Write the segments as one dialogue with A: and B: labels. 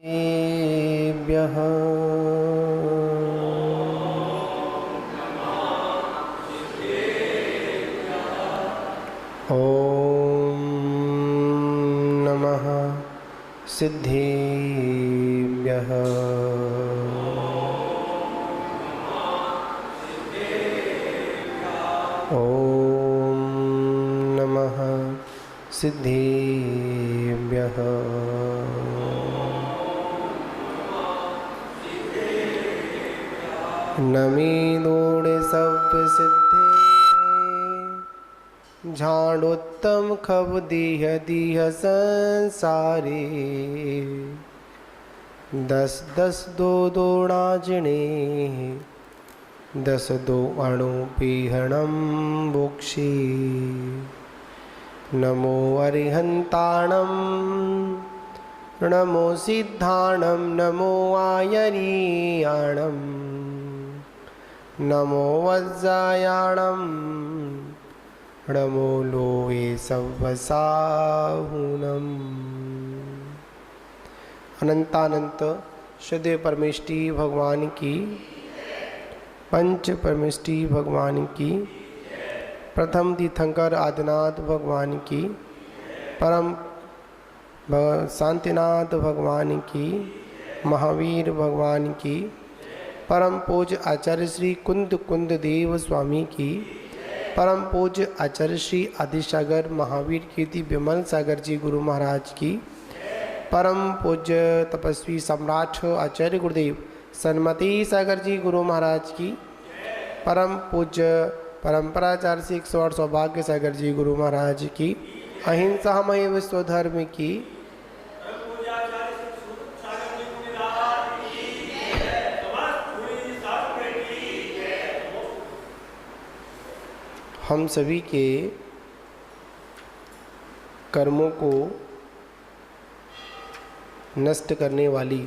A: एभ्यः ॐ नमः सिद्धेभ्यः। ॐ नमः सिद्धेभ्यः। नमीनोड़े सब सिद्धे झाड़ोत्तम खब दीह दीह संसारे। दस दस दो दोड़ाजणे दस दो अणु पीहणम बोक्षी। नमो अरिहंताणम नमो सिद्धाणम नमो आयरीयाणम नमो वज्रायाणम नमो लोहे सवसाहुनम। अनंतानंत शुद्ध परमेष्टि भगवान की, पंच परमेष्टि भगवान की, प्रथम तीर्थंकर आदिनाथ भगवान की, परम शांतिनाथ भगवान की, महावीर भगवान की, परम पूज्य आचार्य श्री कुंद कुंद देव स्वामी की, परम पूज्य आचार्य श्री आदिसागर महावीर कीर्ति विमल सागर जी गुरु महाराज की, परम पूज्य तपस्वी सम्राट आचार्य गुरुदेव सन्मति सागर जी गुरु महाराज की, परम पूज्य परंपराचार्य श्री 108 सौभाग्य सागर जी गुरु महाराज की, अहिंसा मय विश्व धर्म की, हम सभी के कर्मों को नष्ट करने वाली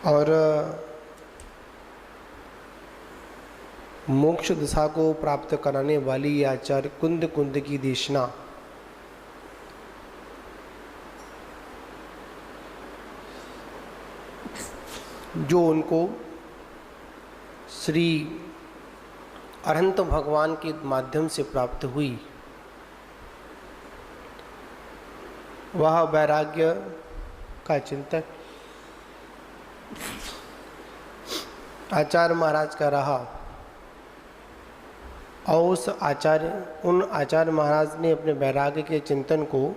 A: और मोक्ष दिशा को प्राप्त कराने वाली आचार्य कुंद कुंद की देशना जो उनको श्री अरहंत भगवान के माध्यम से प्राप्त हुई, वह वैराग्य का चिंतन आचार्य महाराज का रहा। और उन आचार्य महाराज ने अपने वैराग्य के चिंतन को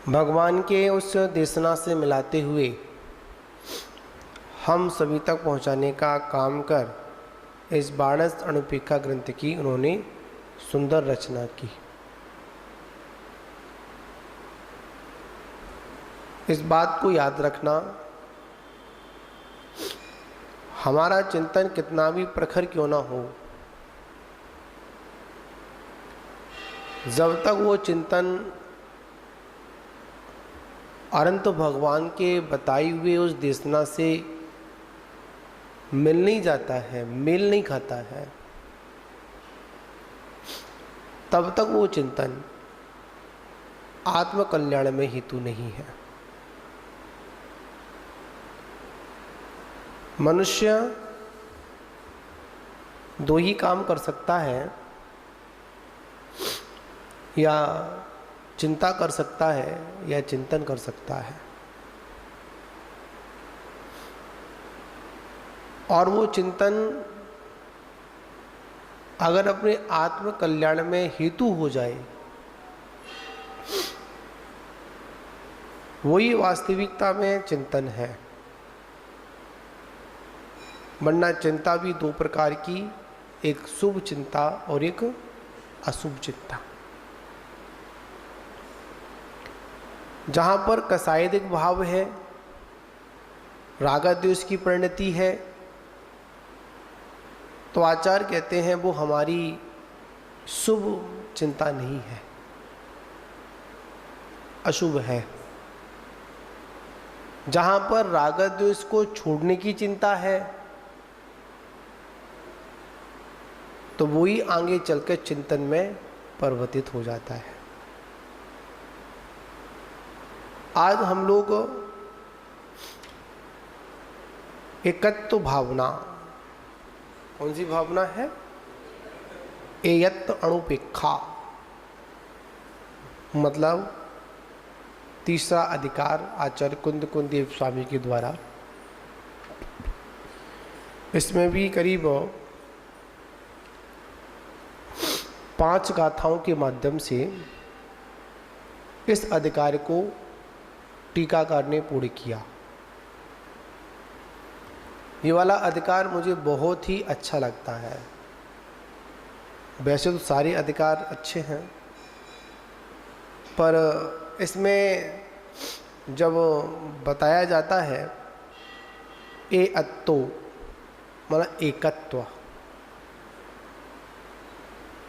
A: भगवान के उस देशना से मिलाते हुए हम सभी तक पहुंचाने का काम कर इस 12 अणुपेखा ग्रंथ की उन्होंने सुंदर रचना की। इस बात को याद रखना, हमारा चिंतन कितना भी प्रखर क्यों ना हो, जब तक वो चिंतन अनंत भगवान के बताए हुए उस देशना से मिल नहीं जाता है, मेल नहीं खाता है, तब तक वो चिंतन आत्म कल्याण में हेतु नहीं है। मनुष्य दो ही काम कर सकता है, या चिंता कर सकता है या चिंतन कर सकता है। और वो चिंतन अगर अपने आत्म कल्याण में हेतु हो जाए, वही वास्तविकता में चिंतन है। वरना चिंता भी दो प्रकार की, एक शुभ चिंता और एक अशुभ चिंता। जहाँ पर कसायदिक भाव है, रागाद्वेष की परिणति है, तो आचार्य कहते हैं वो हमारी शुभ चिंता नहीं है, अशुभ है। जहाँ पर रागाद्वेष को छोड़ने की चिंता है, तो वही आगे चलकर चिंतन में परिवर्तित हो जाता है। आज हम लोग एकत्व भावना, कौन सी भावना है? एयत्व अणुपेक्षा, मतलब तीसरा अधिकार आचार्य कुंद कुंदेव स्वामी के द्वारा। इसमें भी करीब 5 गाथाओं के माध्यम से इस अधिकार को टीकाकार ने पूर्ण किया। ये वाला अधिकार मुझे बहुत ही अच्छा लगता है। वैसे तो सारे अधिकार अच्छे हैं, पर इसमें जब बताया जाता है एअत्तो मतलब एकत्व,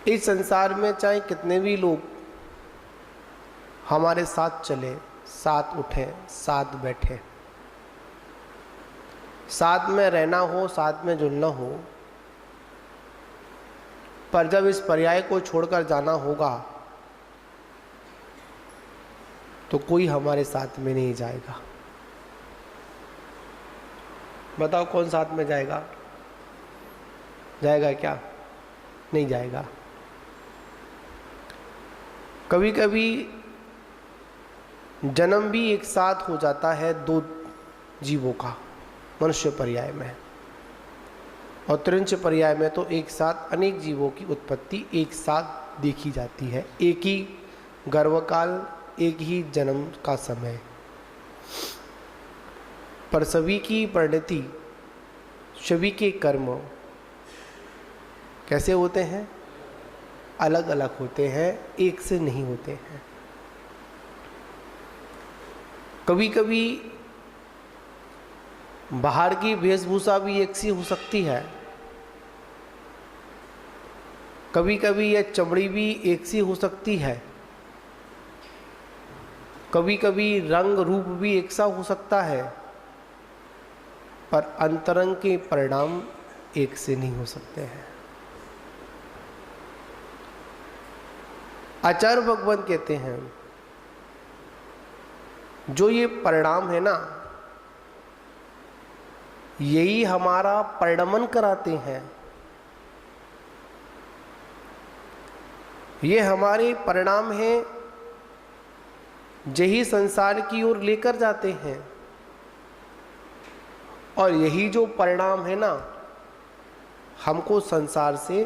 A: इस संसार में चाहे कितने भी लोग हमारे साथ चले, साथ उठे, साथ बैठे, साथ में रहना हो, साथ में जुड़ना हो, पर जब इस पर्याय को छोड़कर जाना होगा तो कोई हमारे साथ में नहीं जाएगा। बताओ कौन साथ में जाएगा? जाएगा क्या? नहीं जाएगा। कभी कभी जन्म भी एक साथ हो जाता है 2 जीवों का, मनुष्य पर्याय में, और त्रिंच पर्याय में तो एक साथ अनेक जीवों की उत्पत्ति एक साथ देखी जाती है। एक ही गर्भकाल, एक ही जन्म का समय, पर सभी की परिणति, सभी के कर्म कैसे होते हैं? अलग अलग होते हैं, एक से नहीं होते हैं। कभी कभी बाहर की वेशभूषा भी एक सी हो सकती है, कभी कभी यह चमड़ी भी एक सी हो सकती है, कभी कभी रंग रूप भी एक सा हो सकता है, पर अंतरंग के परिणाम एक से नहीं हो सकते हैं। आचार्य भगवान कहते हैं जो ये परिणाम है ना, यही हमारा परिणमन कराते हैं, ये हमारे परिणाम हैं, यही संसार की ओर लेकर जाते हैं, और यही जो परिणाम है ना, हमको संसार से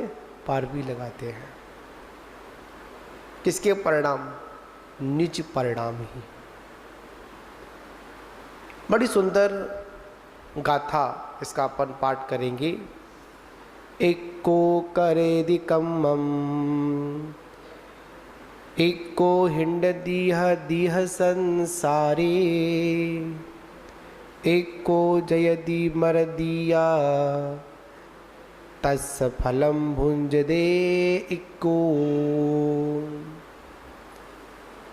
A: पार भी लगाते हैं। किसके परिणाम? निज परिणाम ही। बड़ी सुंदर गाथा इसका अपन पाठ करेंगे। एको करेदि कम्मम, एको हिंड दीह दीह संसारे, एको जयदि मर दिया, तस् फलम भुंज दे इको।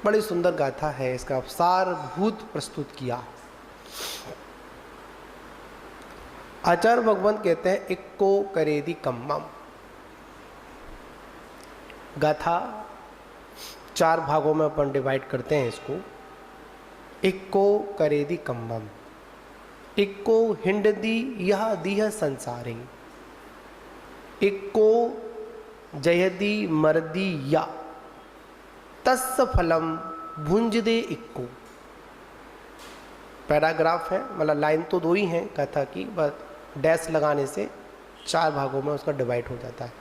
A: बड़ी सुंदर गाथा है, इसका सारभूत प्रस्तुत किया। आचार्य भगवंत कहते हैं इक्को करेदि कम्मम। गाथा 4 भागों में अपन डिवाइड करते हैं इसको। इक्को करेदि कम्मम, इक्को हिंडदी यह दीह संसारे, इक्को जयदी मरदी या, तस्य फलम भुंज दे इक्को। पैराग्राफ है, मतलब लाइन तो 2 ही हैं कथा की, बस डैश लगाने से 4 भागों में उसका डिवाइड हो जाता है।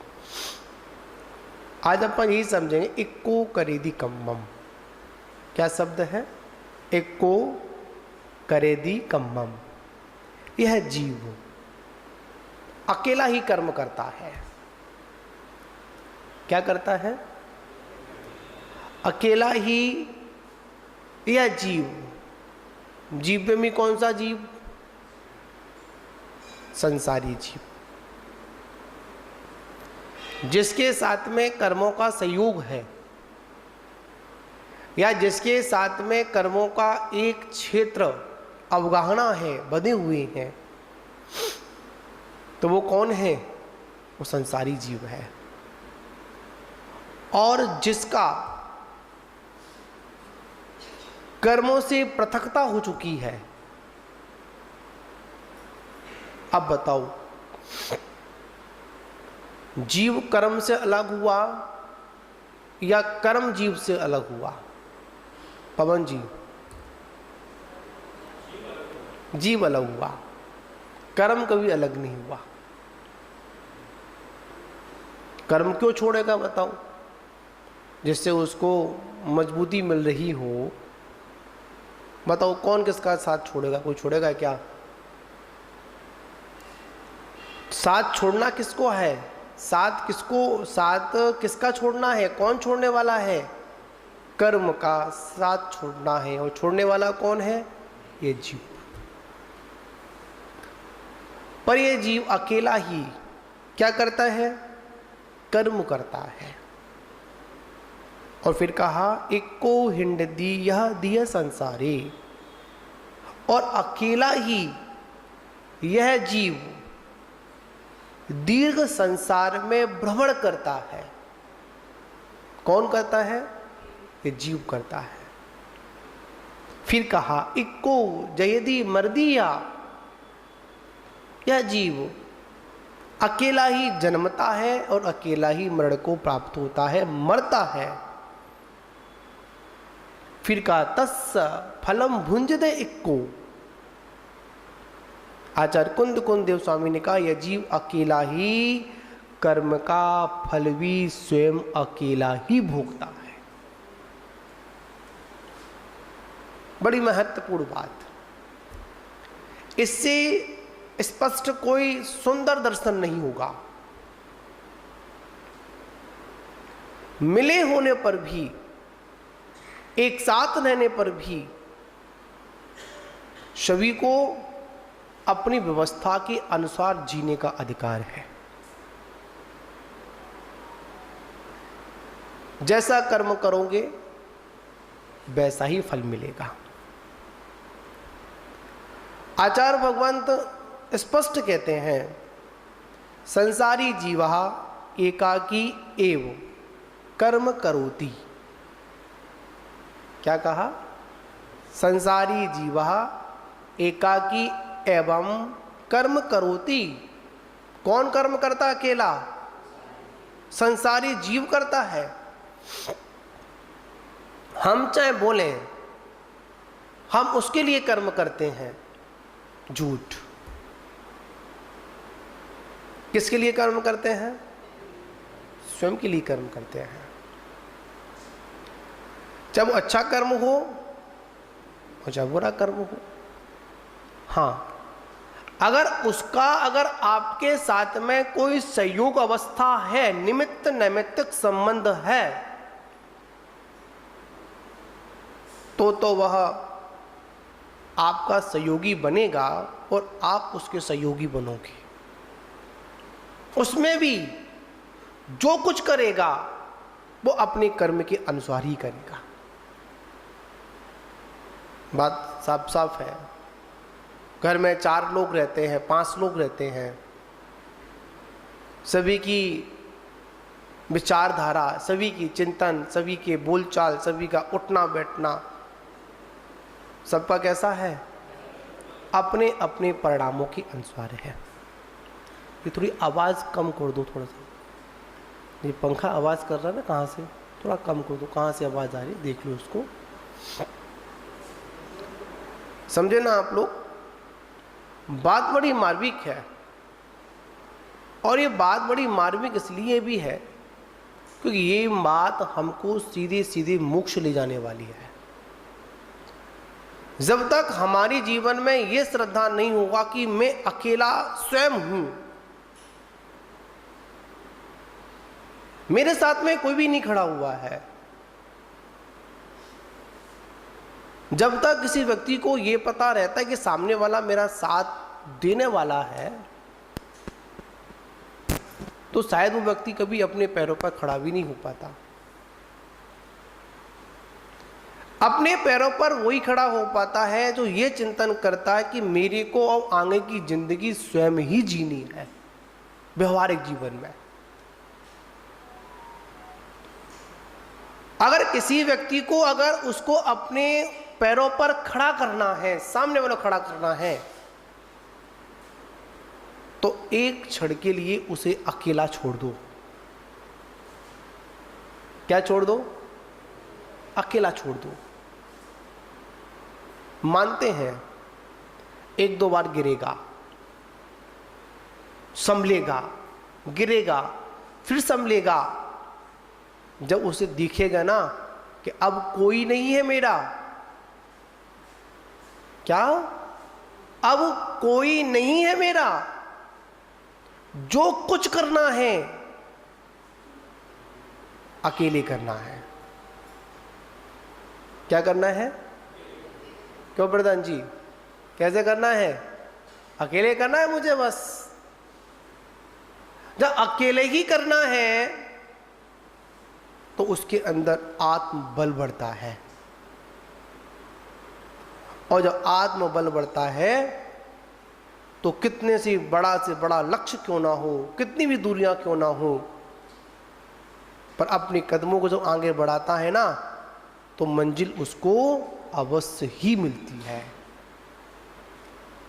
A: आज अपन यही समझेंगे इक्को करेदि कम्मम। क्या शब्द है? इक्को करेदि कम्मम। यह जीव अकेला ही कर्म करता है। क्या करता है? अकेला ही यह जीव। जीव में कौन सा जीव? संसारी जीव, जिसके साथ में कर्मों का संयोग है, या जिसके साथ में कर्मों का एक क्षेत्र अवगाहना है, बंधे हुए हैं, तो वो कौन है? वो संसारी जीव है। और जिसका कर्मों से पृथकता हो चुकी है। अब बताओ, जीव कर्म से अलग हुआ या कर्म जीव से अलग हुआ? पवन जी, जीव अलग हुआ, कर्म कभी अलग नहीं हुआ। कर्म क्यों छोड़ेगा बताओ? जिससे उसको मजबूती मिल रही हो, बताओ कौन किसका साथ छोड़ेगा? कोई छोड़ेगा क्या? साथ छोड़ना किसको है? साथ किसका छोड़ना है? कौन छोड़ने वाला है? कर्म का साथ छोड़ना है। और छोड़ने वाला कौन है? ये जीव। पर ये जीव अकेला ही क्या करता है? कर्म करता है। और फिर कहा, इक्को हिंड दी यह दिय संसारे, और अकेला ही यह जीव दीर्घ संसार में भ्रमण करता है। कौन करता है? ये जीव करता है। फिर कहा, इक्को जयदी मर्दिया, यह जीव अकेला ही जन्मता है और अकेला ही मरण को प्राप्त होता है, मरता है। फिर कहा, तस्स फलम भुंजदे इक्को। आचार्य कुंद देव स्वामी ने कहा, यह जीव अकेला ही कर्म का फल भी स्वयं अकेला ही भोगता है। बड़ी महत्वपूर्ण बात। इससे स्पष्ट कोई सुंदर दर्शन नहीं होगा। मिले होने पर भी, एक साथ रहने पर भी सभी को अपनी व्यवस्था के अनुसार जीने का अधिकार है। जैसा कर्म करोगे वैसा ही फल मिलेगा। आचार्य भगवंत स्पष्ट कहते हैं, संसारी जीवा एकाकी एव कर्म करोति। क्या कहा? संसारी जीवा एकाकी एवं कर्म करोति। कौन कर्म करता है? अकेला। संसारी जीव करता है। हम चाहे बोलें हम उसके लिए कर्म करते हैं, झूठ। किसके लिए कर्म करते हैं? स्वयं के लिए कर्म करते हैं। चाहे वो अच्छा कर्म हो और चाहे बुरा कर्म हो। हाँ, अगर आपके साथ में कोई संयोग अवस्था है, निमित्त नैमित्तिक संबंध है, तो वह आपका सहयोगी बनेगा और आप उसके सहयोगी बनोगे। उसमें भी जो कुछ करेगा वो अपने कर्म के अनुसार ही करेगा। बात साफ साफ है। घर में 4 लोग रहते हैं, 5 लोग रहते हैं, सभी की विचारधारा, सभी की चिंतन, सभी के बोलचाल, सभी का उठना बैठना, सबका कैसा है? अपने अपने परिणामों के अनुसार है। ये थोड़ी आवाज़ कम कर दो, थोड़ा सा। ये पंखा आवाज़ कर रहा है ना, कहाँ से? थोड़ा कम कर दो। कहाँ से आवाज़ आ रही है देख लो उसको। समझे ना आप लोग? बात बड़ी मार्मिक है। और ये बात बड़ी मार्मिक इसलिए भी है क्योंकि ये बात हमको सीधे सीधे मोक्ष ले जाने वाली है। जब तक हमारे जीवन में ये श्रद्धा नहीं होगा कि मैं अकेला स्वयं हूं, मेरे साथ में कोई भी नहीं खड़ा हुआ है, जब तक किसी व्यक्ति को यह पता रहता है कि सामने वाला मेरा साथ देने वाला है, तो शायद वो व्यक्ति कभी अपने पैरों पर खड़ा भी नहीं हो पाता। अपने पैरों पर वही खड़ा हो पाता है जो ये चिंतन करता है कि मेरे को अब आगे की जिंदगी स्वयं ही जीनी है व्यवहारिक जीवन में। अगर किसी व्यक्ति को, अगर उसको अपने पैरों पर खड़ा करना है, सामने वाला खड़ा करना है, तो एक क्षण के लिए उसे अकेला छोड़ दो। क्या छोड़ दो? अकेला छोड़ दो। मानते हैं एक दो बार गिरेगा, संभलेगा, गिरेगा, फिर संभलेगा। जब उसे दिखेगा ना कि अब कोई नहीं है मेरा, क्या अब कोई नहीं है मेरा, जो कुछ करना है अकेले करना है। क्या करना है? क्यों प्रधान जी, कैसे करना है? अकेले करना है मुझे बस। जब अकेले ही करना है तो उसके अंदर आत्मबल बढ़ता है, और जब आत्मबल बढ़ता है तो कितने से बड़ा लक्ष्य क्यों ना हो, कितनी भी दूरियां क्यों ना हो, पर अपने कदमों को जब आगे बढ़ाता है ना तो मंजिल उसको अवश्य ही मिलती है।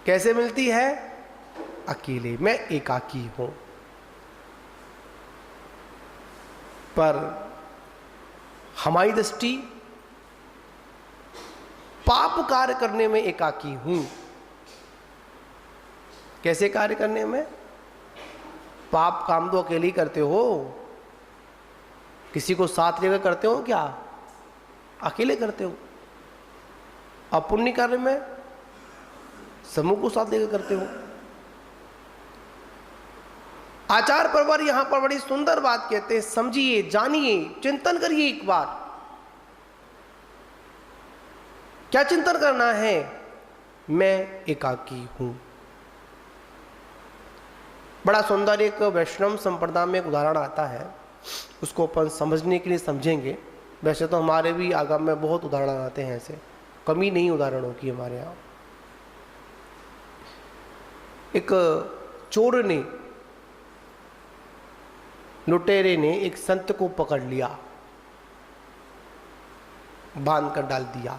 A: कैसे मिलती है? अकेले, मैं एकाकी हूं। पर हमारी दृष्टि पाप कार्य करने में एकाकी हूं। कैसे कार्य करने में? पाप काम तो अकेले ही करते हो, किसी को साथ लेकर करते हो क्या? अकेले करते हो। और पुण्य कार्य में समूह को साथ लेकर करते हो। आचार्य परवर यहां पर बड़ी सुंदर बात कहते हैं, समझिए, जानिए, चिंतन करिए एक बार। क्या चिंतन करना है? मैं एकाकी हूं। बड़ा सुंदर एक वैष्णव संप्रदाय में एक उदाहरण आता है, उसको अपन समझने के लिए समझेंगे। वैसे तो हमारे भी आगम में बहुत उदाहरण आते हैं, ऐसे कमी नहीं उदाहरणों की हमारे यहाँ। एक चोर ने, लुटेरे ने एक संत को पकड़ लिया, बांध कर डाल दिया।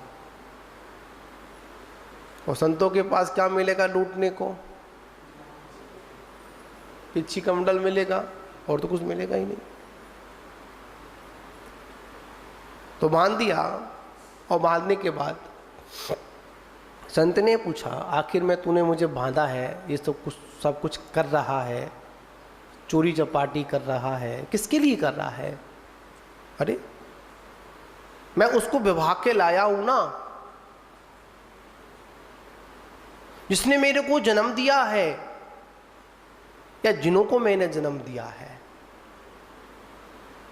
A: और संतों के पास क्या मिलेगा लूटने को? पिछी कमंडल मिलेगा, और तो कुछ मिलेगा ही नहीं। तो बांध दिया, और बांधने के बाद संत ने पूछा, आखिर में तूने मुझे बांधा है, ये सब कुछ कर रहा है, चोरी चपाटी कर रहा है, किसके लिए कर रहा है? अरे मैं उसको विवाह के लाया हूं ना, जिसने मेरे को जन्म दिया है, या जिन्हों को मैंने जन्म दिया है,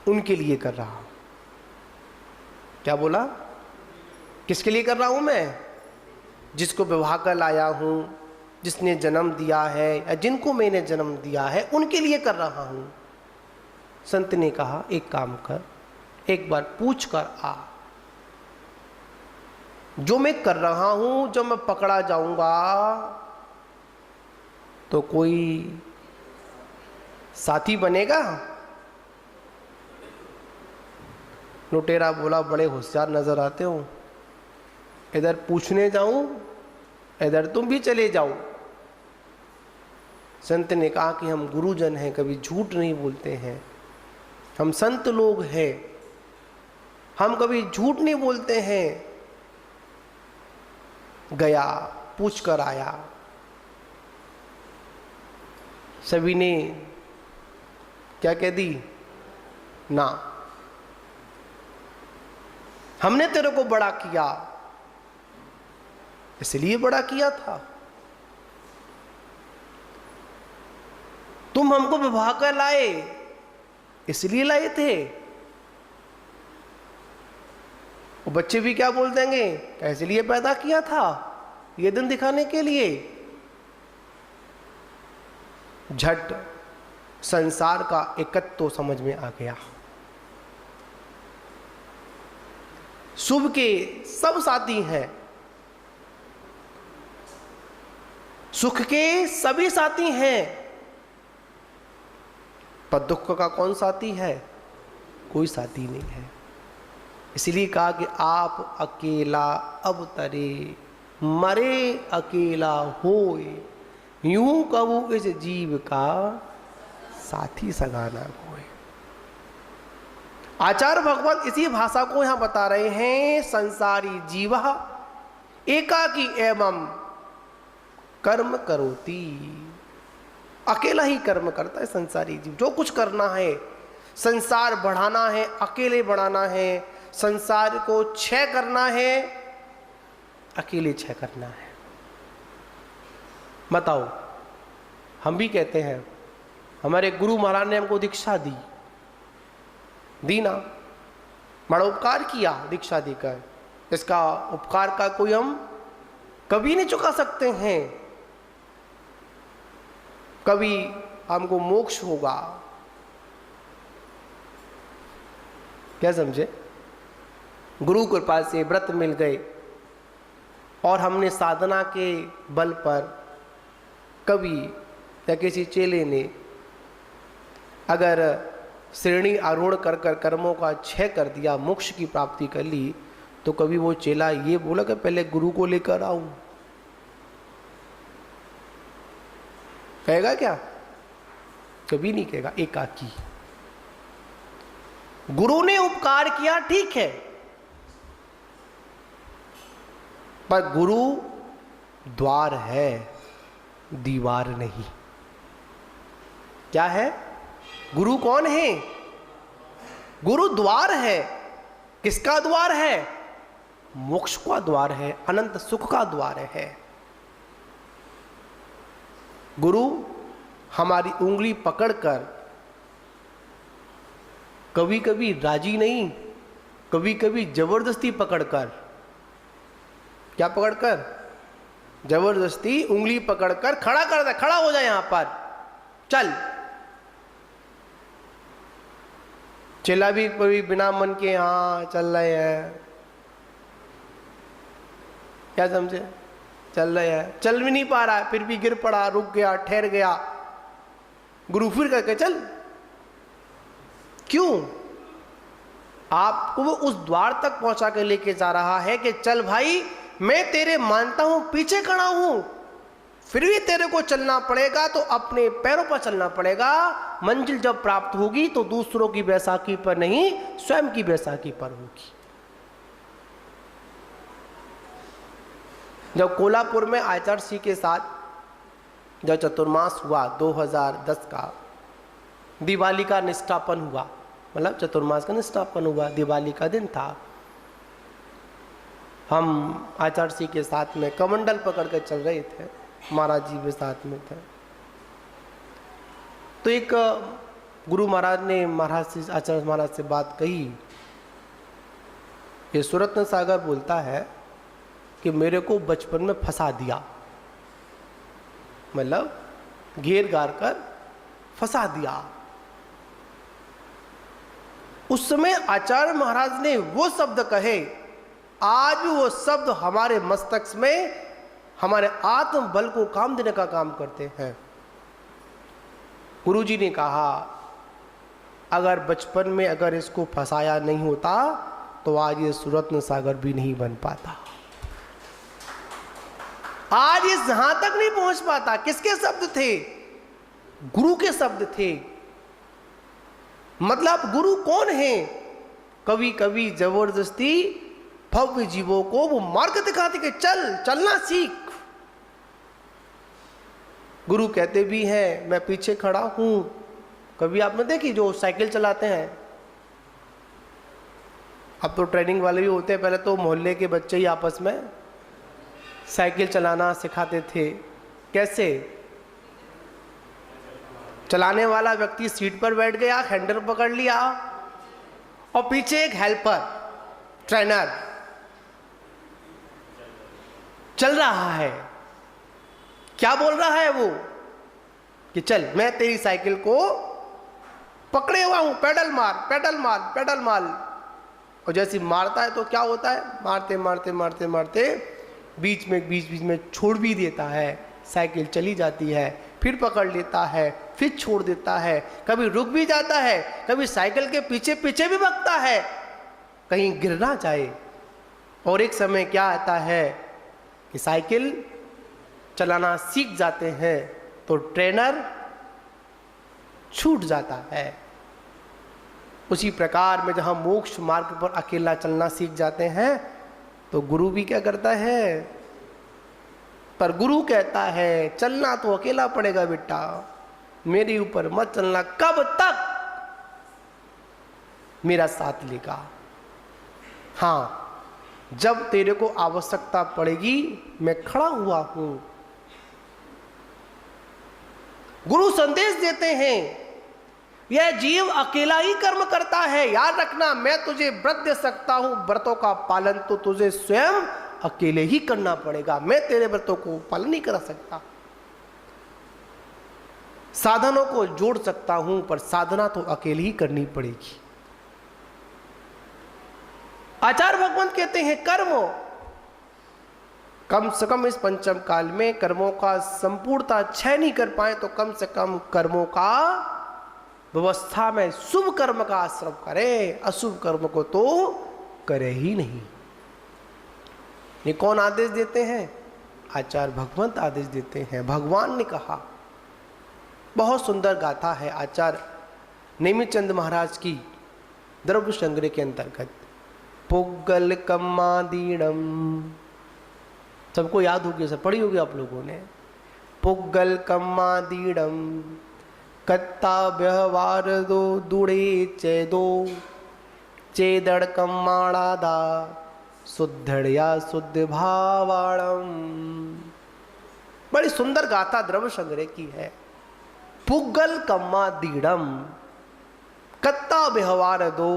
A: उनके लिए कर रहा हूं। क्या बोला? किसके लिए कर रहा हूं मैं? जिसको विवाह कर लाया हूं, जिसने जन्म दिया है, या जिनको मैंने जन्म दिया है, उनके लिए कर रहा हूं। संत ने कहा, एक काम कर, एक बार पूछ कर आ, जो मैं कर रहा हूं, जब मैं पकड़ा जाऊंगा तो कोई साथी बनेगा? लुटेरा बोला, बड़े होशियार नजर आते हो, इधर पूछने जाऊं, इधर तुम भी चले जाओ। संत ने कहा कि हम गुरुजन हैं, कभी झूठ नहीं बोलते हैं, हम संत लोग हैं, हम कभी झूठ नहीं बोलते हैं। गया, पूछ कर आया। सभी ने क्या कह दी? ना, हमने तेरे को बड़ा किया, इसलिए बड़ा किया था, तुम हमको विवाह कर लाए, इसलिए लाए थे। वो बच्चे भी क्या बोल देंगे, कैसे लिए पैदा किया था, ये दिन दिखाने के लिए। झट संसार का एकत्व तो समझ में आ गया। शुभ के सब साथी हैं, सुख के सभी साथी हैं, पर दुख का कौन साथी है? कोई साथी नहीं है। इसलिए कहा कि आप अकेला अवतरे, मरे अकेला होए, यूं कबू इस जीव का साथी सगाना कोई। आचार्य भगवत इसी भाषा को यहां बता रहे हैं। संसारी जीव एकाकी एवं कर्म करोति, अकेला ही कर्म करता है संसारी जीव। जो कुछ करना है, संसार बढ़ाना है अकेले बढ़ाना है, संसार को क्षय करना है अकेले क्षय करना है। बताओ, हम भी कहते हैं, हमारे गुरु महाराज ने हमको दीक्षा दी ना, बड़ा उपकार किया दीक्षा देकर। इसका उपकार का कोई हम कभी नहीं चुका सकते हैं। कभी हमको मोक्ष होगा, क्या समझे? गुरु कृपा से व्रत मिल गए और हमने साधना के बल पर कभी या किसी चेले ने अगर श्रेणी आरोहण कर कर कर्मों का क्षय कर दिया, मोक्ष की प्राप्ति कर ली, तो कभी वो चेला ये बोला कि पहले गुरु को लेकर आऊं? कहेगा क्या? कभी नहीं कहेगा। एकाकी गुरु ने उपकार किया, ठीक है, पर गुरु द्वार है, दीवार नहीं। क्या है? गुरु कौन है? गुरु द्वार है। किसका द्वार है? मोक्ष का द्वार है, अनंत सुख का द्वार है। गुरु हमारी उंगली पकड़कर कभी कभी राजी नहीं, कभी कभी जबरदस्ती पकड़कर, क्या पकड़कर? जबरदस्ती उंगली पकड़कर खड़ा कर दे, खड़ा हो जाए यहां पर, चल। चेला भी कभी बिना मन के हाँ चल रहे हैं, क्या समझे? चल रहे हैं, चल भी नहीं पा रहा है, फिर भी गिर पड़ा, रुक गया, ठहर गया। गुरु फिर कहके चल। क्यों? आपको वो उस द्वार तक पहुंचा के लेके जा रहा है कि चल भाई, मैं तेरे मानता हूं, पीछे खड़ा हूं, फिर भी तेरे को चलना पड़ेगा, तो अपने पैरों पर चलना पड़ेगा। मंजिल जब प्राप्त होगी तो दूसरों की बैसाखी पर नहीं, स्वयं की बैसाखी पर होगी। जब कोल्हापुर में आचार्य श्री के साथ जब चतुर्मास हुआ 2010 का, दिवाली का निष्ठापन हुआ, मतलब चतुर्मास का निष्ठापन हुआ, दिवाली का दिन था। हम आचार्य श्री के साथ में कमंडल पकड़ कर चल रहे थे, महाराज जी भी साथ में थे। तो एक गुरु महाराज ने महाराज से, आचार्य महाराज से बात कही। ये सुरत्न सागर बोलता है कि मेरे को बचपन में फंसा दिया, मतलब घेर गार कर फंसा दिया। उस समय आचार्य महाराज ने वो शब्द कहे, आज भी वो शब्द हमारे मस्तक में, हमारे आत्म बल को काम देने का काम करते हैं। गुरुजी ने कहा, अगर बचपन में अगर इसको फंसाया नहीं होता तो आज ये सुरत्न सागर भी नहीं बन पाता, आज ये यहां तक नहीं पहुंच पाता। किसके शब्द थे? गुरु के शब्द थे। मतलब गुरु कौन है? कभी कभी जबरदस्ती भव्य जीवों को वो मार्ग दिखाते कि चल, चलना सीख। गुरु कहते भी हैं, मैं पीछे खड़ा हूं। कभी आपने देखी जो साइकिल चलाते हैं, अब तो ट्रेनिंग वाले भी होते हैं, पहले तो मोहल्ले के बच्चे ही आपस में साइकिल चलाना सिखाते थे। कैसे? चलाने वाला व्यक्ति सीट पर बैठ गया, हैंडल पकड़ लिया, और पीछे एक हेल्पर, ट्रेनर चल रहा है। क्या बोल रहा है वो? कि चल, मैं तेरी साइकिल को पकड़े हुआ हूं, पेडल मार, पेडल मार, पेडल मार। और जैसे मारता है तो क्या होता है? मारते मारते मारते मारते बीच में छोड़ भी देता है, साइकिल चली जाती है, फिर पकड़ लेता है, फिर छोड़ देता है, कभी रुक भी जाता है, कभी साइकिल के पीछे पीछे भी भागता है, कहीं गिर ना जाए। और एक समय क्या आता है कि साइकिल चलाना सीख जाते हैं तो ट्रेनर छूट जाता है। उसी प्रकार में जहां मोक्ष मार्ग पर अकेला चलना सीख जाते हैं तो गुरु भी क्या करता है, पर गुरु कहता है चलना तो अकेला पड़ेगा बेटा, मेरे ऊपर मत चलना, कब तक मेरा साथ लेगा। हाँ, जब तेरे को आवश्यकता पड़ेगी मैं खड़ा हुआ हूं। गुरु संदेश देते हैं यह जीव अकेला ही कर्म करता है, याद रखना, मैं तुझे व्रत दे सकता हूं, व्रतों का पालन तो तुझे स्वयं अकेले ही करना पड़ेगा, मैं तेरे व्रतों को पालन नहीं कर सकता। साधनों को जोड़ सकता हूं पर साधना तो अकेले ही करनी पड़ेगी। आचार्य भगवंत कहते हैं कर्मों, कम से कम इस पंचम काल में कर्मों का संपूर्णता क्षय नहीं कर पाए तो कम से कम कर्मों का व्यवस्था में शुभ कर्म का आश्रम करे, अशुभ कर्म को तो करे ही नहीं। ये कौन आदेश देते हैं? आचार्य भगवंत आदेश देते हैं। भगवान ने कहा, बहुत सुंदर गाथा है आचार्य नेमित चंद महाराज की द्रव्य संग्रह के अंतर्गत। पुग्गल कम्मादीणम, सबको याद होगी, सब पढ़ी होगी आप लोगों ने। पुग्गल कम्मादीणम कत्ता व्यवहार दो दूड़े चेदो चेदड़ कम्माणादा शुद्धड़या शुद्ध भावाणम। बड़ी सुंदर गाथा द्रव्य संग्रह की है। पुग्गल कम्मादीणम कत्ता व्यवहार दो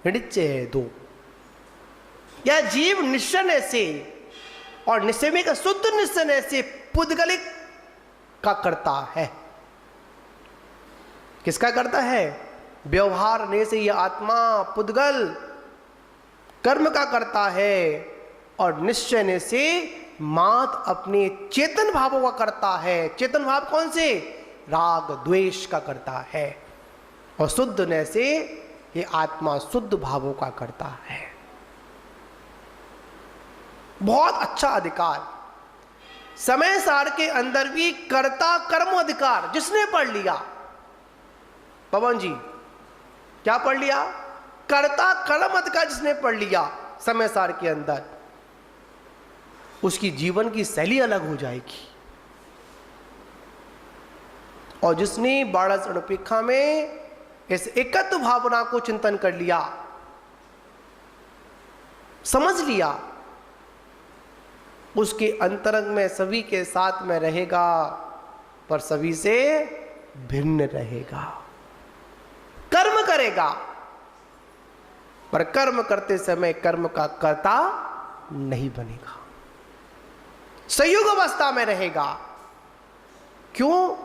A: ऋचे दो। यह जीव निश्चय से और निश्चय का शुद्ध निश्चय से पुद्गलिक का करता है। किसका करता है? व्यवहार ने से यह आत्मा पुद्गल कर्म का करता है और निश्चय ने से मात अपने चेतन भावों का करता है। चेतन भाव कौन से? राग द्वेष का करता है। और शुद्ध ने से ये आत्मा शुद्ध भावों का करता है। बहुत अच्छा अधिकार। समय सार के अंदर भी कर्ता कर्म अधिकार जिसने पढ़ लिया, पवन जी क्या पढ़ लिया? कर्ता कर्म अधिकार जिसने पढ़ लिया समय सार के अंदर, उसकी जीवन की शैली अलग हो जाएगी। और जिसने बारह अणुपेक्षा में इस एकत्व भावना को चिंतन कर लिया, समझ लिया, उसके अंतरंग में सभी के साथ में रहेगा पर सभी से भिन्न रहेगा। कर्म करेगा पर कर्म करते समय कर्म का कर्ता नहीं बनेगा, संयोग अवस्था में रहेगा। क्यों?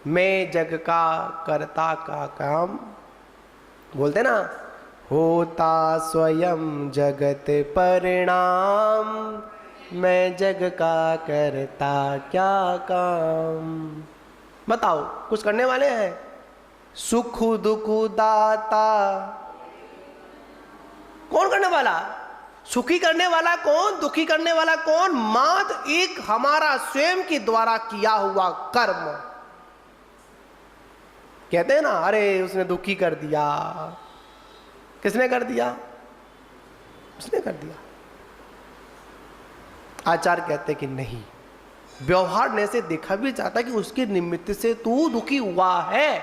A: मैं जग का कर्ता का काम, बोलते ना, होता स्वयं जगत परिणाम, मैं जग का करता क्या काम। बताओ, कुछ करने वाले हैं? सुख दुख दाता कौन करने वाला? सुखी करने वाला कौन? दुखी करने वाला कौन? मात्र एक हमारा स्वयं के द्वारा किया हुआ कर्म। कहते हैं ना, अरे उसने दुखी कर दिया। किसने कर दिया? उसने कर दिया। आचार्य कहते कि नहीं, व्यवहार ने से देखा भी जाता कि उसके निमित्त से तू दुखी हुआ है,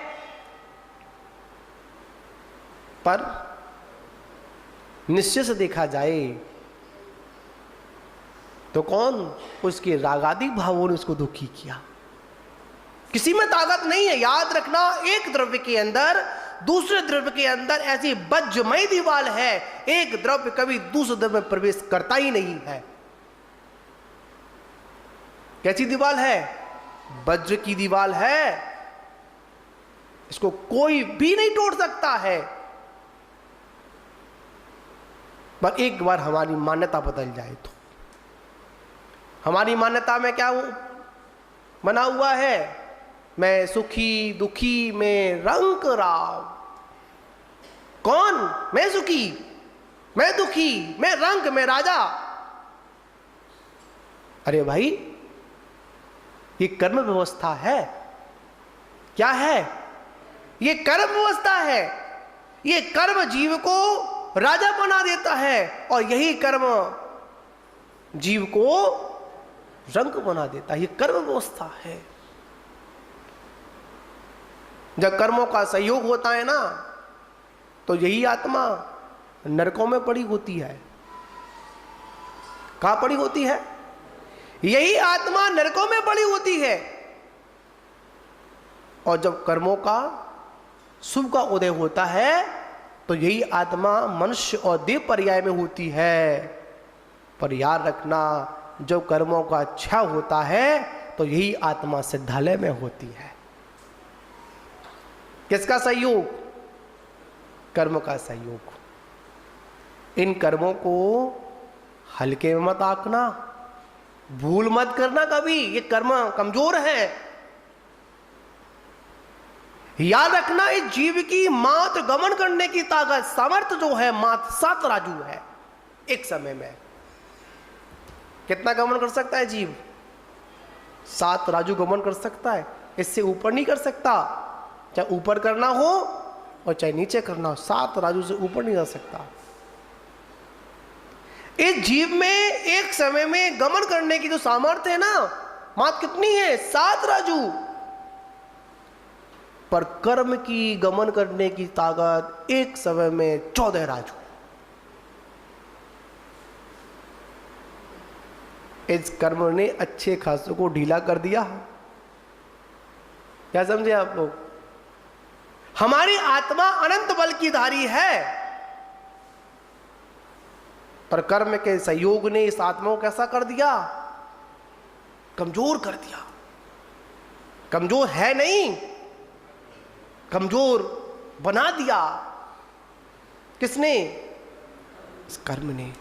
A: पर निश्चय से देखा जाए तो कौन? उसके रागादि भावों ने उसको दुखी किया। किसी में ताकत नहीं है। याद रखना, एक द्रव्य के अंदर दूसरे द्रव्य के अंदर ऐसी वज्रमय दीवार है, एक द्रव्य कभी दूसरे द्रव्य में प्रवेश करता ही नहीं है। कैसी दीवार है? वज्र की दीवार है, इसको कोई भी नहीं तोड़ सकता है। पर एक बार हमारी मान्यता बदल जाए तो, हमारी मान्यता में क्या बना हुआ है? मैं सुखी दुखी में रंग राव। कौन? मैं सुखी, मैं दुखी, मैं रंक, मैं राजा। अरे भाई, ये कर्म व्यवस्था है। क्या है? ये कर्म व्यवस्था है। ये कर्म जीव को राजा बना देता है और यही कर्म जीव को रंक बना देता है। ये कर्म व्यवस्था है। जब कर्मों का सहयोग होता है ना, तो यही आत्मा नरकों में पड़ी होती है। कहां पड़ी होती है? यही आत्मा नरकों में पड़ी होती है। और जब कर्मों का शुभ का उदय होता है तो यही आत्मा मनुष्य और देव पर्याय में होती है। पर याद रखना, जब कर्मों का अच्छा होता है तो यही आत्मा सिद्धालय में होती है। किसका सहयोग? कर्म का सहयोग। इन कर्मों को हल्के में मत आंकना, भूल मत करना कभी। ये कर्म कमजोर है। याद रखना, इस जीव की मात्र गमन करने की ताकत, सामर्थ्य जो है, मात्र 7 राजू है। एक समय में कितना गमन कर सकता है जीव? 7 राजू गमन कर सकता है। इससे ऊपर नहीं कर सकता। चाहे ऊपर करना हो और चाहे नीचे करना हो, 7 राजू से ऊपर नहीं जा सकता। इस जीव में एक समय में गमन करने की जो सामर्थ्य है ना, मात्र कितनी है? 7 राजू। पर कर्म की गमन करने की ताकत एक समय में 14 राजू। इस कर्म ने अच्छे खासों को ढीला कर दिया। क्या समझे आप लोग? हमारी आत्मा अनंत बल की धारी है, पर कर्म के सहयोग ने इस आत्मा को कैसा कर दिया? कमजोर कर दिया। कमजोर है नहीं, कमजोर बना दिया। किसने? इस कर्म ने।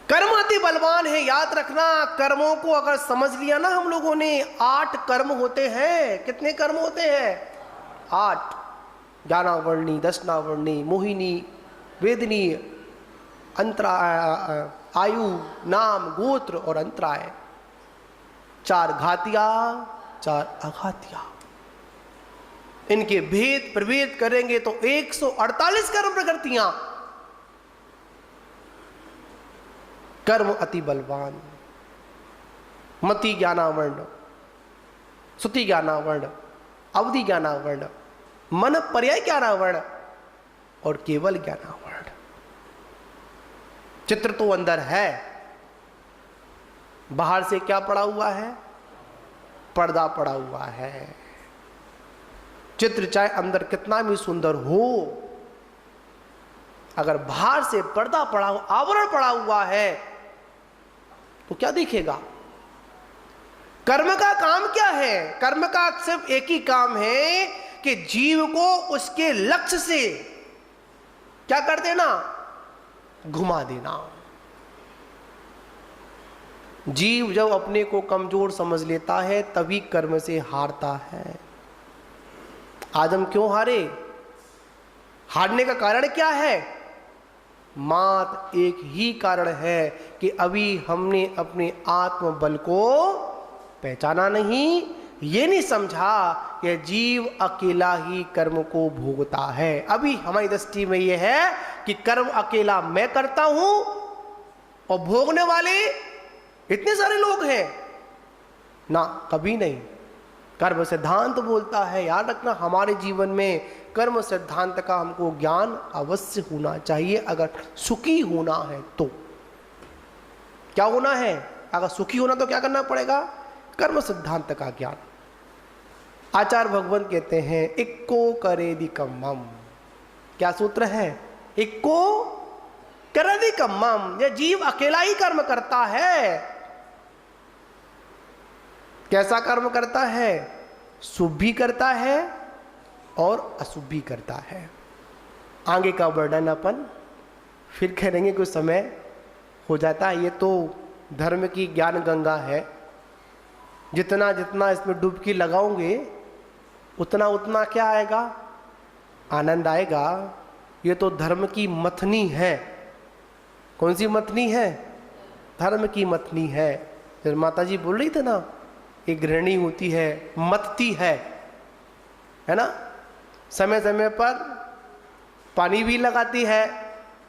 A: कर्म अति बलवान है। याद रखना, कर्मों को अगर समझ लिया ना हम लोगों ने, 8 कर्म होते हैं। कितने कर्म होते हैं? 8। ज्ञानावर्णी, दशनावर्णी, मोहिनी, वेदनी, आयु, नाम, गोत्र और अंतराय। 4 घातिया, 4 अघातिया। इनके भेद प्रभेद करेंगे तो 148 कर्म प्रकृतियां। कर्म अति बलवान। मति ज्ञानावर्ण, श्रुति ज्ञानावर्ण, अवधि ज्ञानावर्ण, मन पर्याय ज्ञानावर्ण और केवल ज्ञानावर्ण। चित्र तो अंदर है, बाहर से क्या पड़ा हुआ है? पर्दा पड़ा हुआ है। चित्र चाहे अंदर कितना भी सुंदर हो, अगर बाहर से पर्दा पड़ा हुआ, आवरण पड़ा हुआ है, तो क्या दिखेगा? कर्म का काम क्या है? कर्म का सिर्फ एक ही काम है कि जीव को उसके लक्ष्य से क्या कर देना? घुमा देना। जीव जब अपने को कमजोर समझ लेता है तभी कर्म से हारता है। आज हम क्यों हारे? हारने का कारण क्या है? मात्र एक ही कारण है कि अभी हमने अपने आत्म बल को पहचाना नहीं, ये नहीं समझा कि जीव अकेला ही कर्म को भोगता है। अभी हमारी दृष्टि में यह है कि कर्म अकेला मैं करता हूं और भोगने वाले इतने सारे लोग हैं ना, कभी नहीं। कर्म सिद्धांत बोलता है, याद रखना, हमारे जीवन में कर्म सिद्धांत का हमको ज्ञान अवश्य होना चाहिए। अगर सुखी होना है तो क्या होना है? अगर सुखी होना तो क्या करना पड़ेगा? कर्म सिद्धांत का ज्ञान। आचार्य भगवंत कहते हैं, इक्को करेदि कम्मम। क्या सूत्र है? इक्को करेदि कम्मम। यह जीव अकेला ही कर्म करता है। कैसा कर्म करता है? शुभ भी करता है और अशुभ भी करता है। आगे का वर्णन अपन फिर करेंगे, कुछ समय हो जाता है। ये तो धर्म की ज्ञान गंगा है। जितना जितना इसमें डुबकी लगाओगे उतना उतना क्या आएगा? आनंद आएगा। ये तो धर्म की मथनी है। कौन सी मथनी है? धर्म की मथनी है। जब माता जी बोल रही थे ना, एक गृहिणी होती है, मथती है ना, समय समय पर पानी भी लगाती है,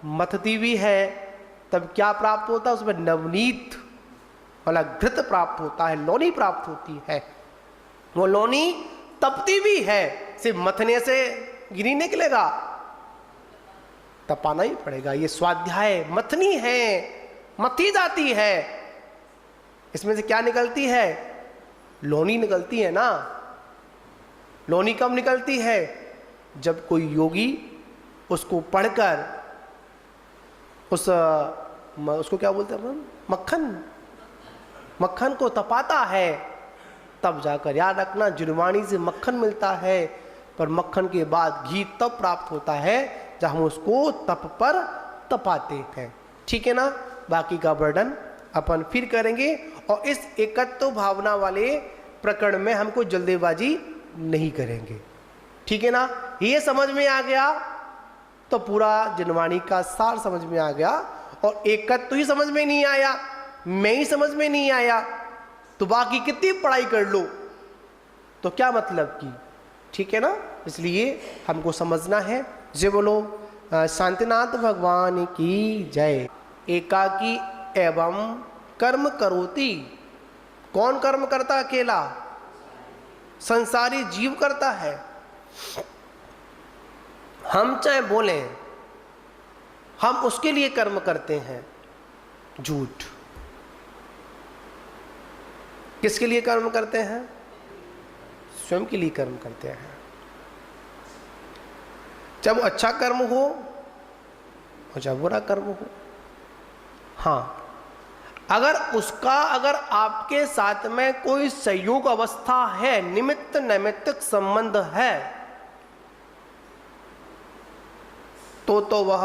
A: मथती भी है, तब क्या प्राप्त होता है? उसमें नवनीत वाला घृत प्राप्त होता है, लोनी प्राप्त होती है। वो लोनी तपती भी है, सिर्फ मथने से गिरी निकलेगा, तपाना ही पड़ेगा। ये स्वाध्याय मथनी है, मथी जाती है। इसमें से क्या निकलती है? लोनी निकलती है ना। लोनी कब निकलती है? जब कोई योगी उसको पढ़कर उसको क्या बोलते हैं, मक्खन को तपाता है, तब जाकर, याद रखना, जुर्मानी से मक्खन मिलता है, पर मक्खन के बाद घी तब प्राप्त होता है जब हम उसको तप पर तपाते हैं। ठीक है ना? बाकी का वर्णन अपन फिर करेंगे। और इस एकत्व भावना वाले प्रकरण में हमको जल्दीबाजी नहीं करेंगे। ठीक है ना? ये समझ में आ गया तो पूरा जनवाणी का सार समझ में आ गया। और एकत्व ही समझ में नहीं आया, मैं ही समझ में नहीं आया, तो बाकी कितनी पढ़ाई कर लो तो क्या मतलब की। ठीक है ना? इसलिए हमको समझना है। जय बोलो शांतिनाथ भगवान की जय। एकाकी एवं कर्म करोति। कौन कर्म करता? अकेला। संसारी जीव करता है। हम चाहे बोले हम उसके लिए कर्म करते हैं, झूठ। किसके लिए कर्म करते हैं? स्वयं के लिए कर्म करते हैं। चाहे वो अच्छा कर्म हो और चाहे बुरा कर्म हो। हाँ, अगर आपके साथ में कोई संयोग अवस्था है, निमित्त नैमित्तिक संबंध है, तो वह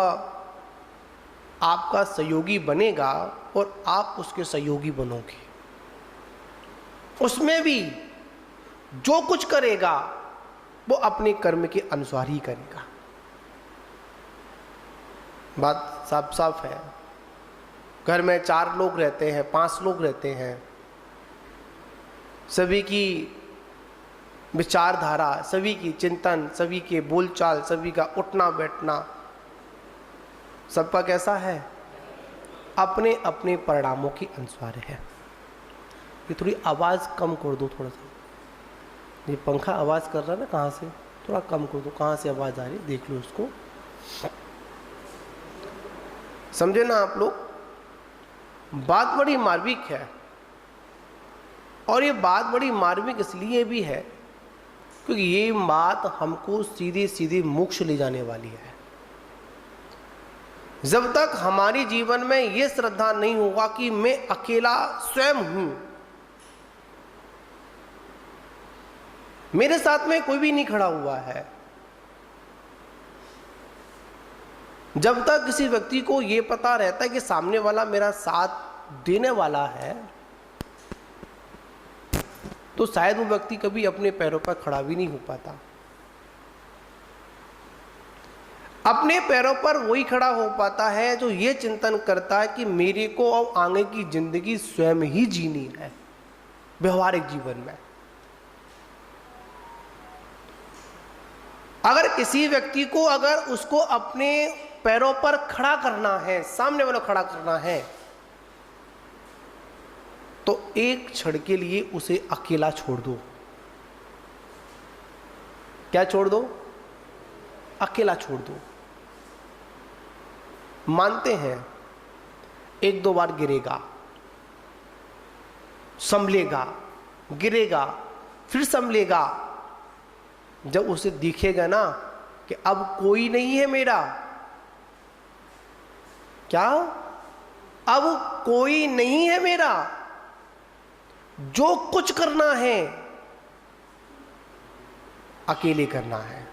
A: आपका सहयोगी बनेगा और आप उसके सहयोगी बनोगे। उसमें भी जो कुछ करेगा वो अपने कर्म के अनुसार ही करेगा। बात साफ साफ है। घर में 4 लोग रहते हैं, 5 लोग रहते हैं, सभी की विचारधारा, सभी की चिंतन, सभी के बोलचाल, सभी का उठना बैठना, सबका कैसा है? अपने अपने परिणामों के अनुसार है। ये थोड़ी आवाज़ कम कर दो, थोड़ा सा। ये पंखा आवाज़ कर रहा है ना, कहाँ से? थोड़ा कम कर दो, कहाँ से आवाज़ आ रही है देख लो उसको। समझे ना आप लोग? बात बड़ी मार्मिक है। और ये बात बड़ी मार्मिक इसलिए भी है क्योंकि ये बात हमको सीधे सीधे मोक्ष ले जाने वाली है। जब तक हमारी जीवन में ये श्रद्धा नहीं होगा कि मैं अकेला स्वयं हूं, मेरे साथ में कोई भी नहीं खड़ा हुआ है, जब तक किसी व्यक्ति को ये पता रहता है कि सामने वाला मेरा साथ देने वाला है, तो शायद वो व्यक्ति कभी अपने पैरों पर खड़ा भी नहीं हो पाता। अपने पैरों पर वही खड़ा हो पाता है जो ये चिंतन करता है कि मेरे को अब आगे की जिंदगी स्वयं ही जीनी है व्यवहारिक जीवन में। अगर किसी व्यक्ति को, अगर उसको अपने पैरों पर खड़ा करना है, सामने वाला खड़ा करना है, तो एक क्षण के लिए उसे अकेला छोड़ दो। क्या छोड़ दो? अकेला छोड़ दो। मानते हैं 1-2 बार गिरेगा, संभलेगा, गिरेगा, फिर संभलेगा। जब उसे दिखेगा ना कि अब कोई नहीं है मेरा, क्या? अब कोई नहीं है मेरा, जो कुछ करना है अकेले करना है।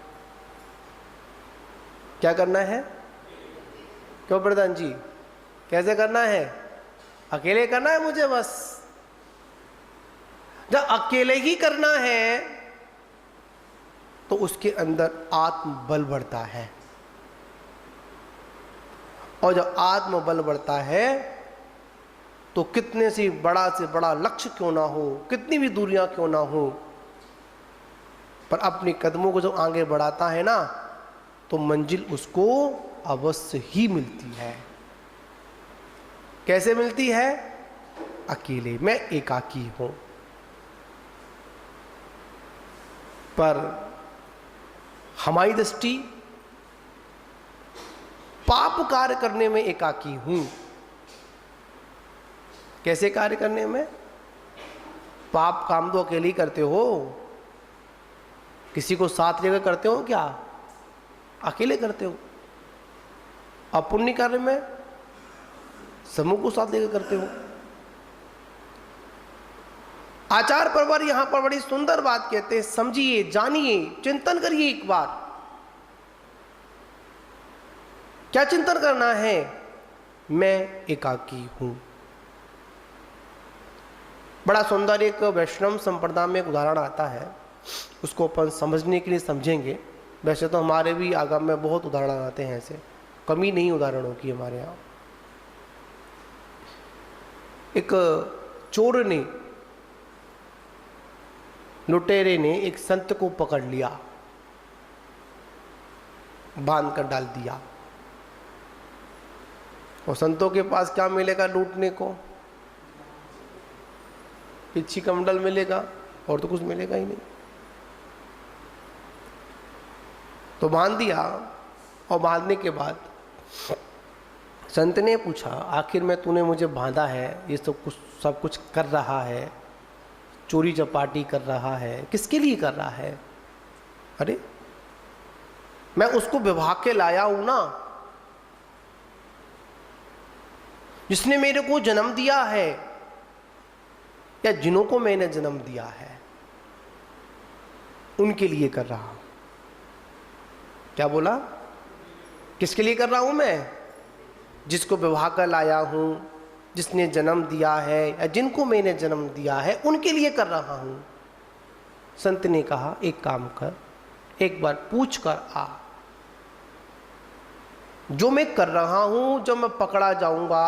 A: क्या करना है? क्यों प्रधान जी, कैसे करना है? अकेले करना है मुझे बस। जब अकेले ही करना है तो उसके अंदर आत्मबल बढ़ता है। और जब आत्मबल बढ़ता है तो कितने से बड़ा लक्ष्य क्यों ना हो, कितनी भी दूरियां क्यों ना हो, पर अपने कदमों को जब आगे बढ़ाता है ना तो मंजिल उसको अवश्य ही मिलती है। कैसे मिलती है? अकेले, मैं एकाकी हूं। पर हमारी दृष्टि पाप कार्य करने में एकाकी हूं। कैसे कार्य करने में? पाप काम तो अकेले ही करते हो, किसी को साथ लेकर करते हो क्या? अकेले करते हो। और पुण्य कार्य में समूह को साथ लेकर करते हो। आचार्य परवर यहां पर बड़ी सुंदर बात कहते हैं, समझिए, जानिए, चिंतन करिए एक बार। क्या चिंतन करना है? मैं एकाकी हूं। बड़ा सुंदर एक वैष्णव संप्रदाय में एक उदाहरण आता है, उसको अपन समझने के लिए समझेंगे। वैसे तो हमारे भी आगम में बहुत उदाहरण आते हैं, ऐसे कमी नहीं उदाहरणों की हमारे यहाँ। एक चोर ने, लुटेरे ने एक संत को पकड़ लिया, बांध कर डाल दिया। और संतों के पास क्या मिलेगा लूटने को? पिछी कमंडल मिलेगा, और तो कुछ मिलेगा ही नहीं। तो बांध दिया, और बांधने के बाद संत ने पूछा, आखिर में तूने मुझे बांधा है, ये सब कुछ कर रहा है, चोरी चपाटी कर रहा है, किसके लिए कर रहा है? अरे मैं उसको विवाह के लाया हूं ना, जिसने मेरे को जन्म दिया है, या जिन्हों को मैंने जन्म दिया है, उनके लिए कर रहा हूं। क्या बोला? किसके लिए कर रहा हूं मैं? जिसको विवाह कर लाया हूं, जिसने जन्म दिया है, या जिनको मैंने जन्म दिया है, उनके लिए कर रहा हूं। संत ने कहा, एक काम कर, एक बार पूछ कर आ, जो मैं कर रहा हूं, जब मैं पकड़ा जाऊंगा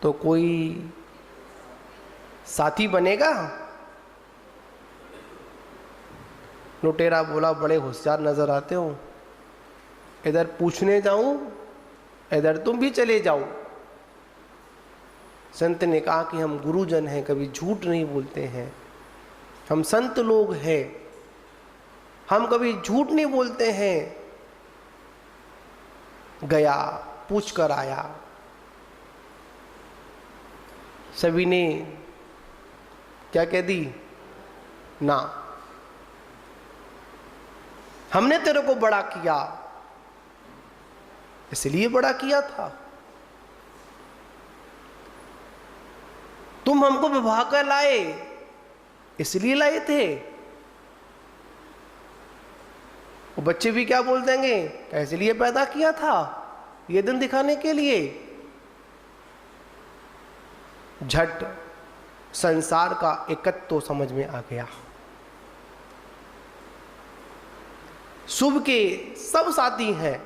A: तो कोई साथी बनेगा? लुटेरा बोला, बड़े होशियार नजर आते हो, इधर पूछने जाऊं, इधर तुम भी चले जाओ। संत ने कहा कि हम गुरुजन हैं, कभी झूठ नहीं बोलते हैं, हम संत लोग हैं, हम कभी झूठ नहीं बोलते हैं। गया, पूछ कर आया। सभी ने क्या कह दी? ना, हमने तेरे को बड़ा किया, इसलिए बड़ा किया था, तुम हमको विवाह कर लाए, इसलिए लाए थे। वो बच्चे भी क्या बोल देंगे, इसलिए पैदा किया था, ये दिन दिखाने के लिए। झट संसार का एकत्व तो समझ में आ गया। शुभ के सब साथी हैं,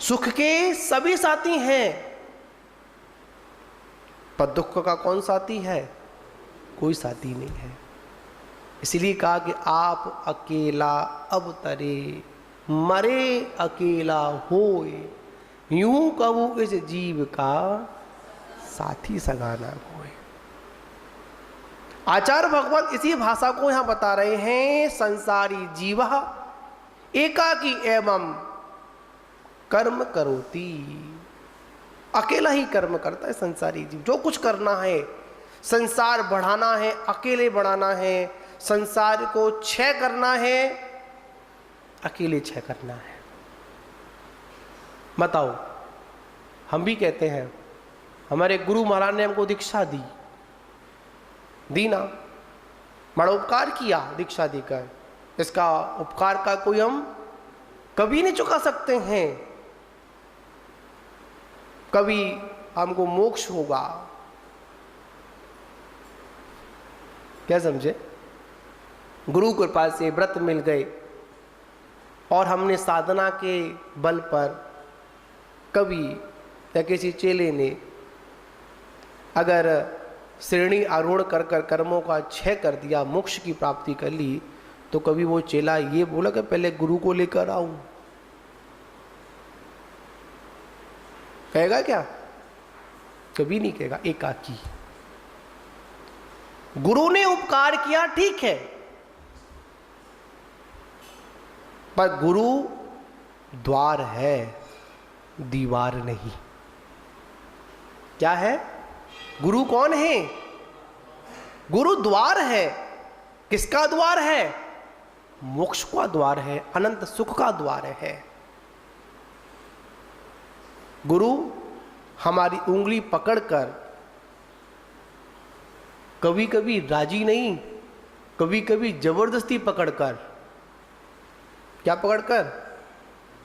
A: सुख के सभी साथी हैं, पर दुख का कौन साथी है? कोई साथी नहीं है। इसलिए कहा कि आप अकेला अब तरे, मरे अकेला होए, यूं कबू इस जीव का साथी सगाना कोई। आचार्य भगवान इसी भाषा को यहां बता रहे हैं, संसारी जीव एकाकी एवं कर्म करोति। अकेला ही कर्म करता है संसारी जीव। जो कुछ करना है, संसार बढ़ाना है, अकेले बढ़ाना है, संसार को क्षय करना है, अकेले क्षय करना है। बताओ, हम भी कहते हैं, हमारे गुरु महाराज ने हमको दीक्षा दी ना, बड़ा उपकार किया दीक्षा देकर, इसका उपकार का कोई हम कभी नहीं चुका सकते हैं। कभी हमको मोक्ष होगा, क्या समझे? गुरु कृपा से व्रत मिल गए, और हमने साधना के बल पर कभी या किसी चेले ने अगर श्रेणी आरोहण कर कर कर्मों का क्षय कर दिया, मोक्ष की प्राप्ति कर ली, तो कभी वो चेला ये बोला कि पहले गुरु को लेकर आऊं? कहेगा क्या? कभी नहीं कहेगा। एकाकी। गुरु ने उपकार किया, ठीक है, पर गुरु द्वार है, दीवार नहीं। क्या है? गुरु कौन है? गुरु द्वार है। किसका द्वार है? मोक्ष का द्वार है, अनंत सुख का द्वार है। गुरु हमारी उंगली पकड़कर कभी कभी राजी नहीं, कभी कभी जबरदस्ती पकड़कर, क्या पकड़कर?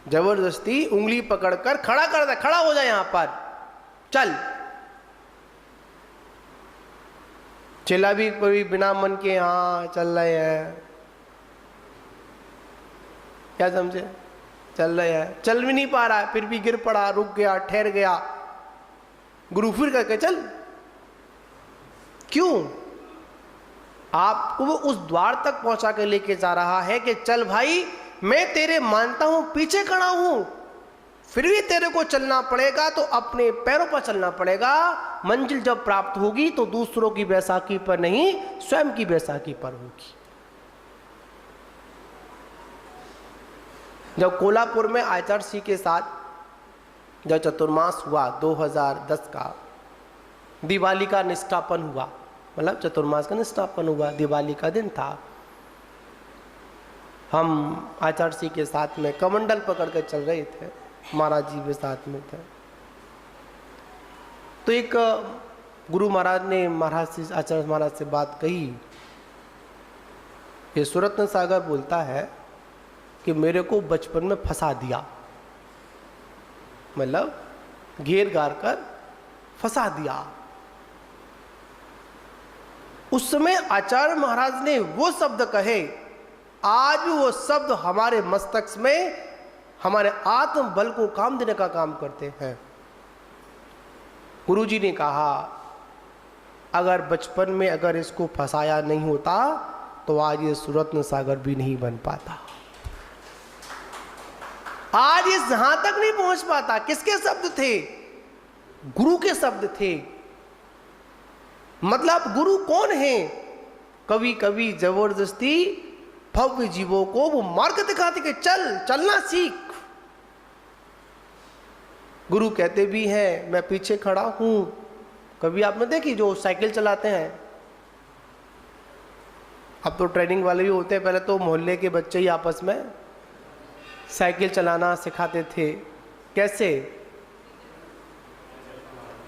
A: जबरदस्ती उंगली पकड़कर खड़ा कर दे, खड़ा हो जाए यहां पर, चल। चेला भी कोई बिना मन के हाँ चल रहे हैं, क्या समझे? चल रहे हैं, चल भी नहीं पा रहा है, फिर भी गिर पड़ा, रुक गया, ठहर गया। गुरु फिर कहके चल। क्यों? आपको वो उस द्वार तक पहुंचा के लेके जा रहा है कि चल भाई, मैं तेरे मानता हूं, पीछे खड़ा हूं, फिर भी तेरे को चलना पड़ेगा, तो अपने पैरों पर चलना पड़ेगा। मंजिल जब प्राप्त होगी तो दूसरों की बैसाखी पर नहीं, स्वयं की बैसाखी पर होगी। जब कोल्हापुर में आचार्य सिंह के साथ जब चतुर्मास हुआ 2010 का, दिवाली का निष्ठापन हुआ, मतलब चतुर्मास का निष्ठापन हुआ, दिवाली का दिन था। हम आचार्य सिंह के साथ में कमंडल पकड़ कर चल रहे थे, महाराज जी भी साथ में थे। तो एक गुरु महाराज ने महाराज से, आचार्य महाराज से बात कही। ये सुरत्न सागर बोलता है कि मेरे को बचपन में फंसा दिया, मतलब घेर गार कर फंसा दिया। उस समय आचार्य महाराज ने वो शब्द कहे, आज भी वो शब्द हमारे मस्तक में हमारे आत्म बल को काम देने का काम करते हैं। गुरुजी ने कहा, अगर बचपन में अगर इसको फंसाया नहीं होता तो आज ये सुरत्न सागर भी नहीं बन पाता, आज ये यहां तक नहीं पहुंच पाता। किसके शब्द थे? गुरु के शब्द थे। मतलब गुरु कौन है? कभी कभी जबरदस्ती भव्य जीवों को वो मार्ग दिखाते कि चल, चलना सीख। गुरु कहते भी हैं मैं पीछे खड़ा हूं। कभी आपने देखी जो साइकिल चलाते हैं, अब तो ट्रेनिंग वाले भी होते हैं, पहले तो मोहल्ले के बच्चे ही आपस में साइकिल चलाना सिखाते थे। कैसे?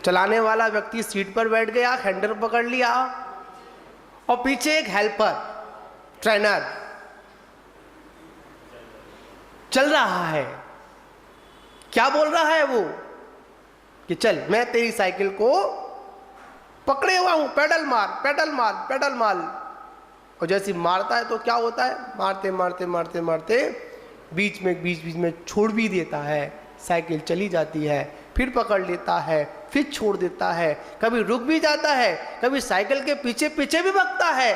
A: चलाने वाला व्यक्ति सीट पर बैठ गया, हैंडल पकड़ लिया, और पीछे एक हेल्पर, ट्रेनर चल रहा है। क्या बोल रहा है वो? कि चल, मैं तेरी साइकिल को पकड़े हुआ हूं, पेडल मार, पेडल मार, पेडल मार। और जैसे मारता है तो क्या होता है? मारते मारते मारते मारते बीच में छोड़ भी देता है, साइकिल चली जाती है, फिर पकड़ लेता है, फिर छोड़ देता है, कभी रुक भी जाता है, कभी साइकिल के पीछे पीछे भी भागता है,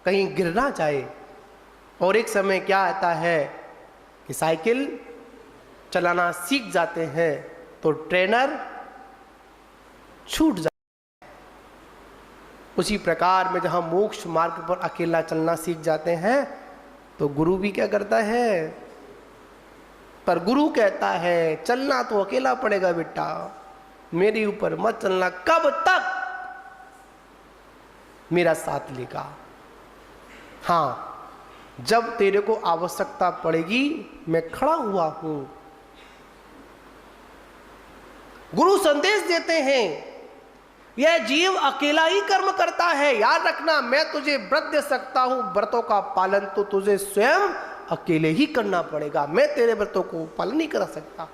A: कहीं गिर ना जाए। और एक समय क्या आता है कि साइकिल चलाना सीख जाते हैं तो ट्रेनर छूट जाता है। उसी प्रकार में जहां मोक्ष मार्ग पर अकेला चलना सीख जाते हैं तो गुरु भी क्या करता है? पर गुरु कहता है चलना तो अकेला पड़ेगा बेटा, मेरे ऊपर मत चलना। कब तक? मेरा साथ लेगा। हाँ, जब तेरे को आवश्यकता पड़ेगी मैं खड़ा हुआ हूं। गुरु संदेश देते हैं यह जीव अकेला ही कर्म करता है, याद रखना। मैं तुझे व्रत दे सकता हूं, व्रतों का पालन तो तुझे स्वयं अकेले ही करना पड़ेगा। मैं तेरे व्रतों को पालन नहीं कर सकता।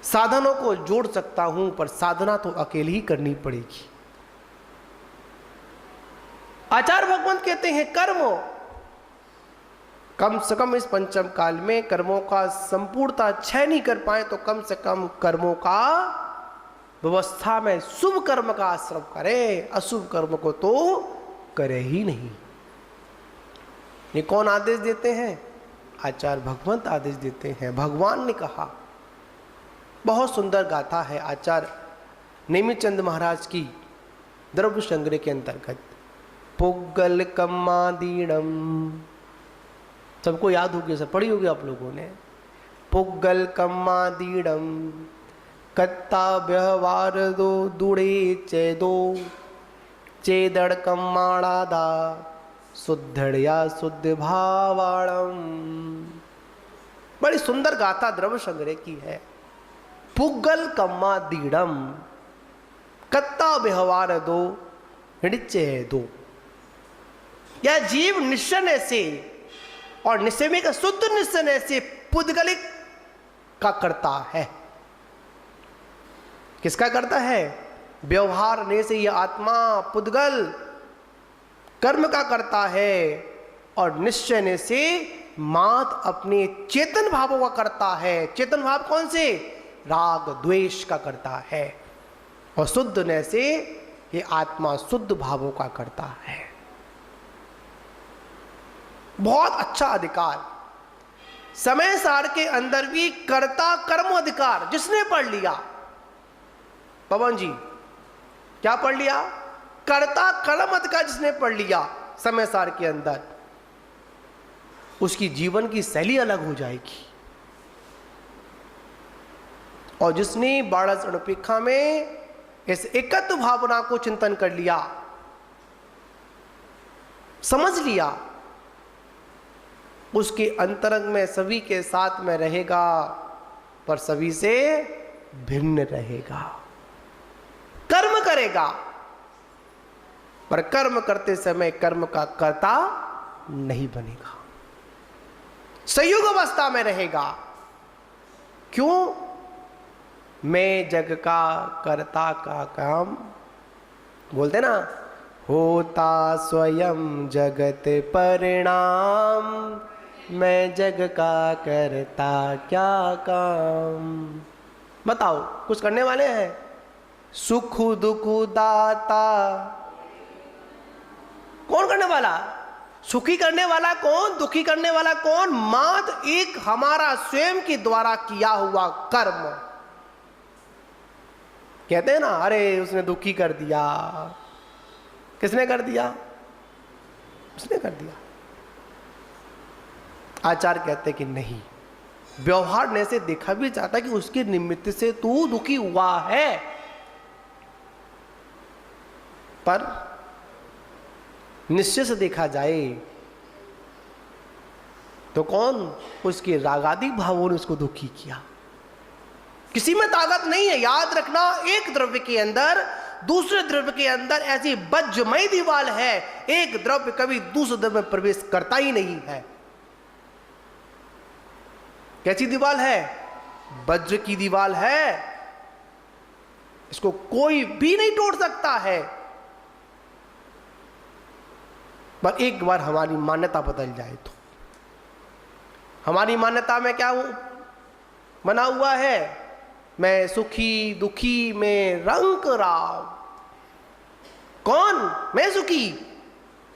A: साधनों को जोड़ सकता हूं पर साधना तो अकेले ही करनी पड़ेगी। आचार्य भगवंत कहते हैं कम से कम इस पंचम काल में कर्मों का संपूर्णता क्षय नहीं कर पाए तो कम से कम कर्मों का व्यवस्था में शुभ कर्म का आश्रम करे, अशुभ कर्म को तो करे ही नहीं। ये कौन आदेश देते हैं? आचार्य भगवंत आदेश देते हैं। भगवान ने कहा। बहुत सुंदर गाथा है आचार्य नेमिचंद महाराज की द्रव्य संग्रह के अंतर्गत। पुग्गल कम्मादीणम, सबको याद होगी, सब पढ़ी होगी आप लोगों ने। पुग्गल कम्मादीणम कत्ता व्यवहार दो दूड़े चेदो चेदड़ कम्माणादा शुद्धड़या शुद्ध भावाणम। बड़ी सुंदर गाथा द्रव्य संग्रह की है। पुग्गल कम्मादीणम कत्ता व्यवहार दो ऋचे दो। यह जीव निश्चय से और निश्चय का शुद्ध निश्चय से पुद्गलिक का करता है। किसका करता है? व्यवहार ने से यह आत्मा पुद्गल कर्म का करता है और निश्चय ने से मात अपने चेतन भावों का करता है। चेतन भाव कौन से? राग द्वेष का करता है। और शुद्ध ने से ये आत्मा शुद्ध भावों का करता है। बहुत अच्छा अधिकार। समय सार के अंदर भी कर्ता कर्म अधिकार जिसने पढ़ लिया, पवन जी क्या पढ़ लिया? कर्ता कर्म अधिकार जिसने पढ़ लिया समय सार के अंदर, उसकी जीवन की शैली अलग हो जाएगी। और जिसने बारस अणुपेक्षा में इस एकत्व भावना को चिंतन कर लिया, समझ लिया, उसके अंतरंग में सभी के साथ में रहेगा पर सभी से भिन्न रहेगा। कर्म करेगा पर कर्म करते समय कर्म का कर्ता नहीं बनेगा, संयोग अवस्था में रहेगा। क्यों? मैं जग का कर्ता का काम, बोलते ना, होता स्वयं जगत परिणाम, मैं जग का करता क्या काम। बताओ, कुछ करने वाले हैं? सुख दुख दाता कौन करने वाला? सुखी करने वाला कौन? दुखी करने वाला कौन? मात्र एक हमारा स्वयं के द्वारा किया हुआ कर्म। कहते हैं ना, अरे उसने दुखी कर दिया। किसने कर दिया? उसने कर दिया। आचार्य कहते कि नहीं, व्यवहार ने से देखा भी जाता कि उसके निमित्त से तू दुखी हुआ है, पर निश्चय से देखा जाए तो कौन? उसके रागादि भावों ने उसको दुखी किया। किसी में ताकत नहीं है। याद रखना, एक द्रव्य के अंदर दूसरे द्रव्य के अंदर ऐसी वज्रमय दीवार है, एक द्रव्य कभी दूसरे द्रव्य में प्रवेश करता ही नहीं है। कैसी दीवार है? वज्र की दीवार है, इसको कोई भी नहीं तोड़ सकता है। पर एक बार हमारी मान्यता बदल जाए तो, हमारी मान्यता में क्या बना हुआ है? मैं सुखी दुखी में रंग राव। कौन? मैं सुखी,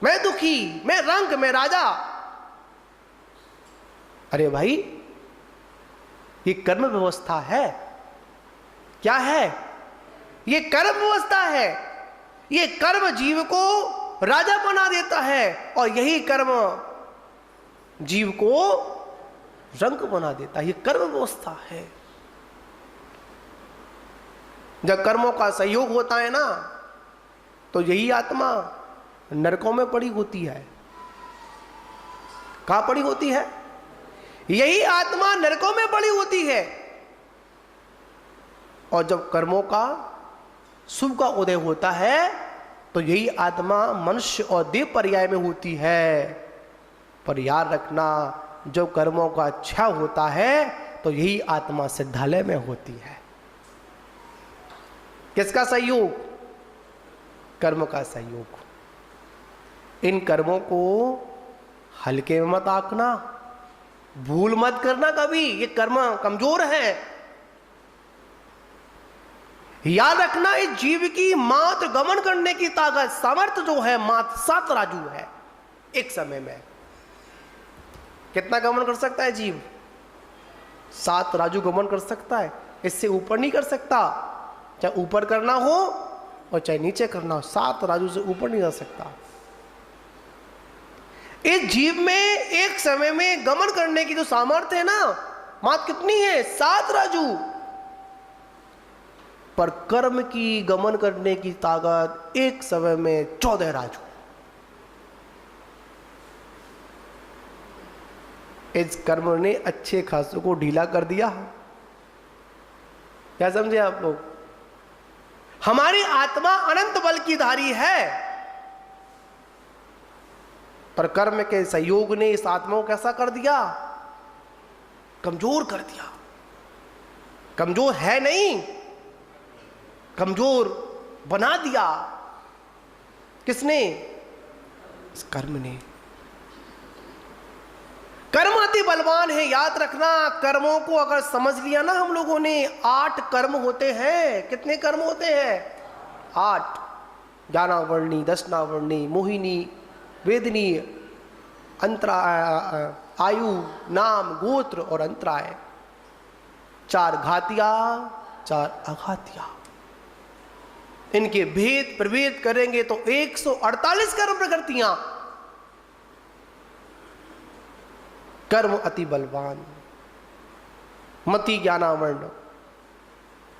A: मैं दुखी, मैं रंग, मैं राजा। अरे भाई, ये कर्म व्यवस्था है। क्या है? ये कर्म व्यवस्था है। ये कर्म जीव को राजा बना देता है और यही कर्म जीव को रंग बना देता है। ये कर्म व्यवस्था है। जब कर्मों का सहयोग होता है ना, तो यही आत्मा नरकों में पड़ी होती है। कहां पड़ी होती है? यही आत्मा नरकों में पड़ी होती है। और जब कर्मों का शुभ का उदय होता है तो यही आत्मा मनुष्य और देव पर्याय में होती है। पर याद रखना, जब कर्मों का क्षय होता है तो यही आत्मा सिद्धालय में होती है। किसका सहयोग? कर्म का सहयोग। इन कर्मों को हल्के में मत आंकना। भूल मत करना कभी, ये कर्म कमजोर है। याद रखना, इस जीव की मात्र गमन करने की ताकत, सामर्थ्य जो है मात्र 7 राजू है। एक समय में कितना गमन कर सकता है जीव? 7 राजू गमन कर सकता है, इससे ऊपर नहीं कर सकता। चाहे ऊपर करना हो और चाहे नीचे करना हो, 7 राजू से ऊपर नहीं जा सकता। इस जीव में एक समय में गमन करने की जो सामर्थ्य है ना, मात्र कितनी है? 7 राजू। पर कर्म की गमन करने की ताकत एक समय में 14 राजू। इस कर्म ने अच्छे खासों को ढीला कर दिया। क्या समझे आप लोग? हमारी आत्मा अनंत बल की धारी है, पर कर्म के संयोग ने इस आत्मा को कैसा कर दिया? कमजोर कर दिया। कमजोर है नहीं, कमजोर बना दिया। किसने? इस कर्म ने। कर्म अति बलवान है, याद रखना। कर्मों को अगर समझ लिया ना हम लोगों ने, 8 कर्म होते हैं। कितने कर्म होते हैं? 8। ज्ञानावर्णी, दशनावर्णी, मोहिनी, वेदनी, आयु, नाम, गोत्र और अंतराय। 4 घातिया, 4 अघातिया। इनके भेद प्रभेद करेंगे तो 148 कर्म प्रकृतियां। कर्म अति बलवान। मति ज्ञानावर्ण,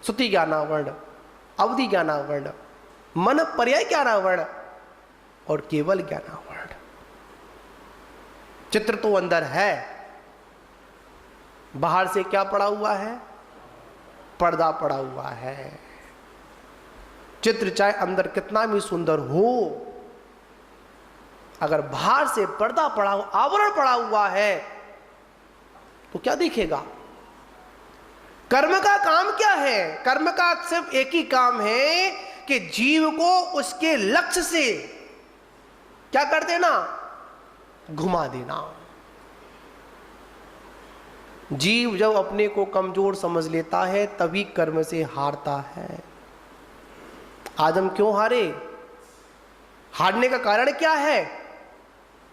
A: श्रुति ज्ञानावर्ण, अवधि ज्ञानावर्ण, मन पर्याय ज्ञानावर्ण और केवल ज्ञानावर्ण। चित्र तो अंदर है, बाहर से क्या पड़ा हुआ है? पर्दा पड़ा हुआ है। चित्र चाहे अंदर कितना भी सुंदर हो, अगर बाहर से पर्दा पड़ा हुआ, आवरण पड़ा हुआ है, तो क्या दिखेगा? कर्म का काम क्या है? कर्म का सिर्फ एक ही काम है कि जीव को उसके लक्ष्य से क्या कर देना? घुमा देना। जीव जब अपने को कमजोर समझ लेता है तभी कर्म से हारता है। आज हम क्यों हारे? हारने का कारण क्या है?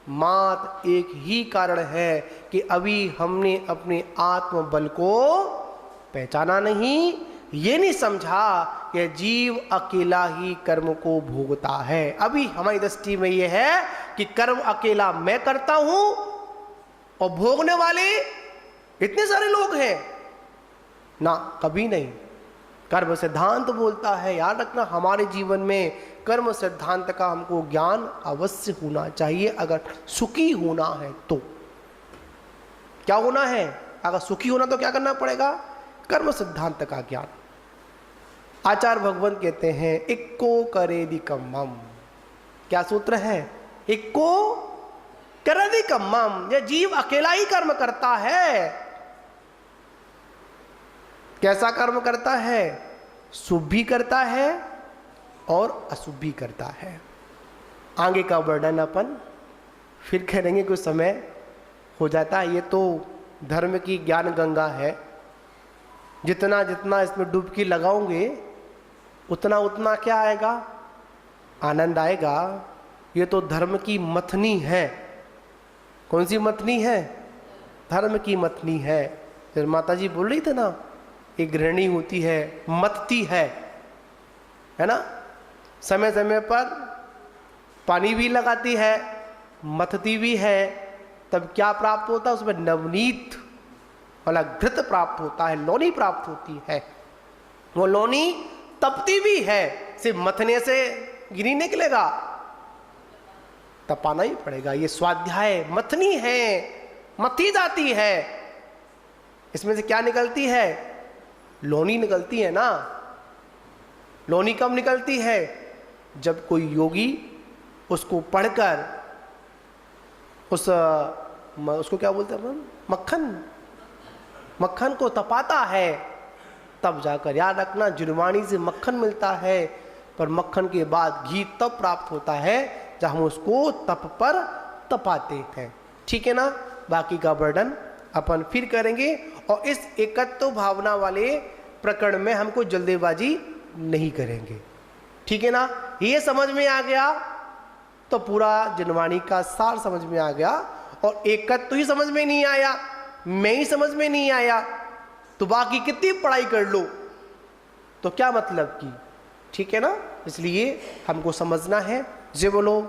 A: मात्र एक ही कारण है कि अभी हमने अपने आत्म बल को पहचाना नहीं, ये नहीं समझा कि जीव अकेला ही कर्म को भोगता है। अभी हमारी दृष्टि में यह है कि कर्म अकेला मैं करता हूं और भोगने वाले इतने सारे लोग हैं ना, कभी नहीं। कर्म सिद्धांत बोलता है, याद रखना, हमारे जीवन में कर्म सिद्धांत का हमको ज्ञान अवश्य होना चाहिए। अगर सुखी होना है तो क्या होना है? अगर सुखी होना तो क्या करना पड़ेगा? कर्म सिद्धांत का ज्ञान। आचार्य भगवंत कहते हैं, इक्को करेदि कम्मम। क्या सूत्र है? इक्को करेदि कम्मम। यह जीव अकेला ही कर्म करता है। कैसा कर्म करता है? शुभ भी करता है और अशुभ भी करता है। आगे का वर्णन अपन फिर करेंगे, कुछ समय हो जाता है। ये तो धर्म की ज्ञान गंगा है, जितना जितना इसमें डुबकी लगाओगे उतना उतना क्या आएगा? आनंद आएगा। ये तो धर्म की मथनी है। कौन सी मथनी है? धर्म की मथनी है। फिर माता जी बोल रही थे ना, एक गृहिणी होती है, मतती है ना, समय समय पर पानी भी लगाती है, मथती भी है, तब क्या प्राप्त होता है? उसमें नवनीत वाला घृत प्राप्त होता है, लोनी प्राप्त होती है। वो लोनी तपती भी है, सिर्फ मथने से गिरी निकलेगा, तपाना ही पड़ेगा। ये स्वाध्याय मथनी है, मथी जाती है। इसमें से क्या निकलती है? लोनी निकलती है ना। लोनी कब निकलती है? जब कोई योगी उसको पढ़कर उसको क्या बोलते हैं, मक्खन को तपाता है, तब जाकर, याद रखना, जुर्मानी से मक्खन मिलता है, पर मक्खन के बाद घी तब प्राप्त होता है जब हम उसको तप पर तपाते हैं। ठीक है ना? बाकी का वर्णन अपन फिर करेंगे। और इस एकत्व भावना वाले प्रकरण में हमको जल्दबाजी नहीं करेंगे, ठीक है ना। ये समझ में आ गया तो पूरा जनवाणी का सार समझ में आ गया। और एकत्व ही समझ में नहीं आया, मैं ही समझ में नहीं आया, तो बाकी कितनी पढ़ाई कर लो तो क्या मतलब की, ठीक है ना। इसलिए हमको समझना है। जय बोलो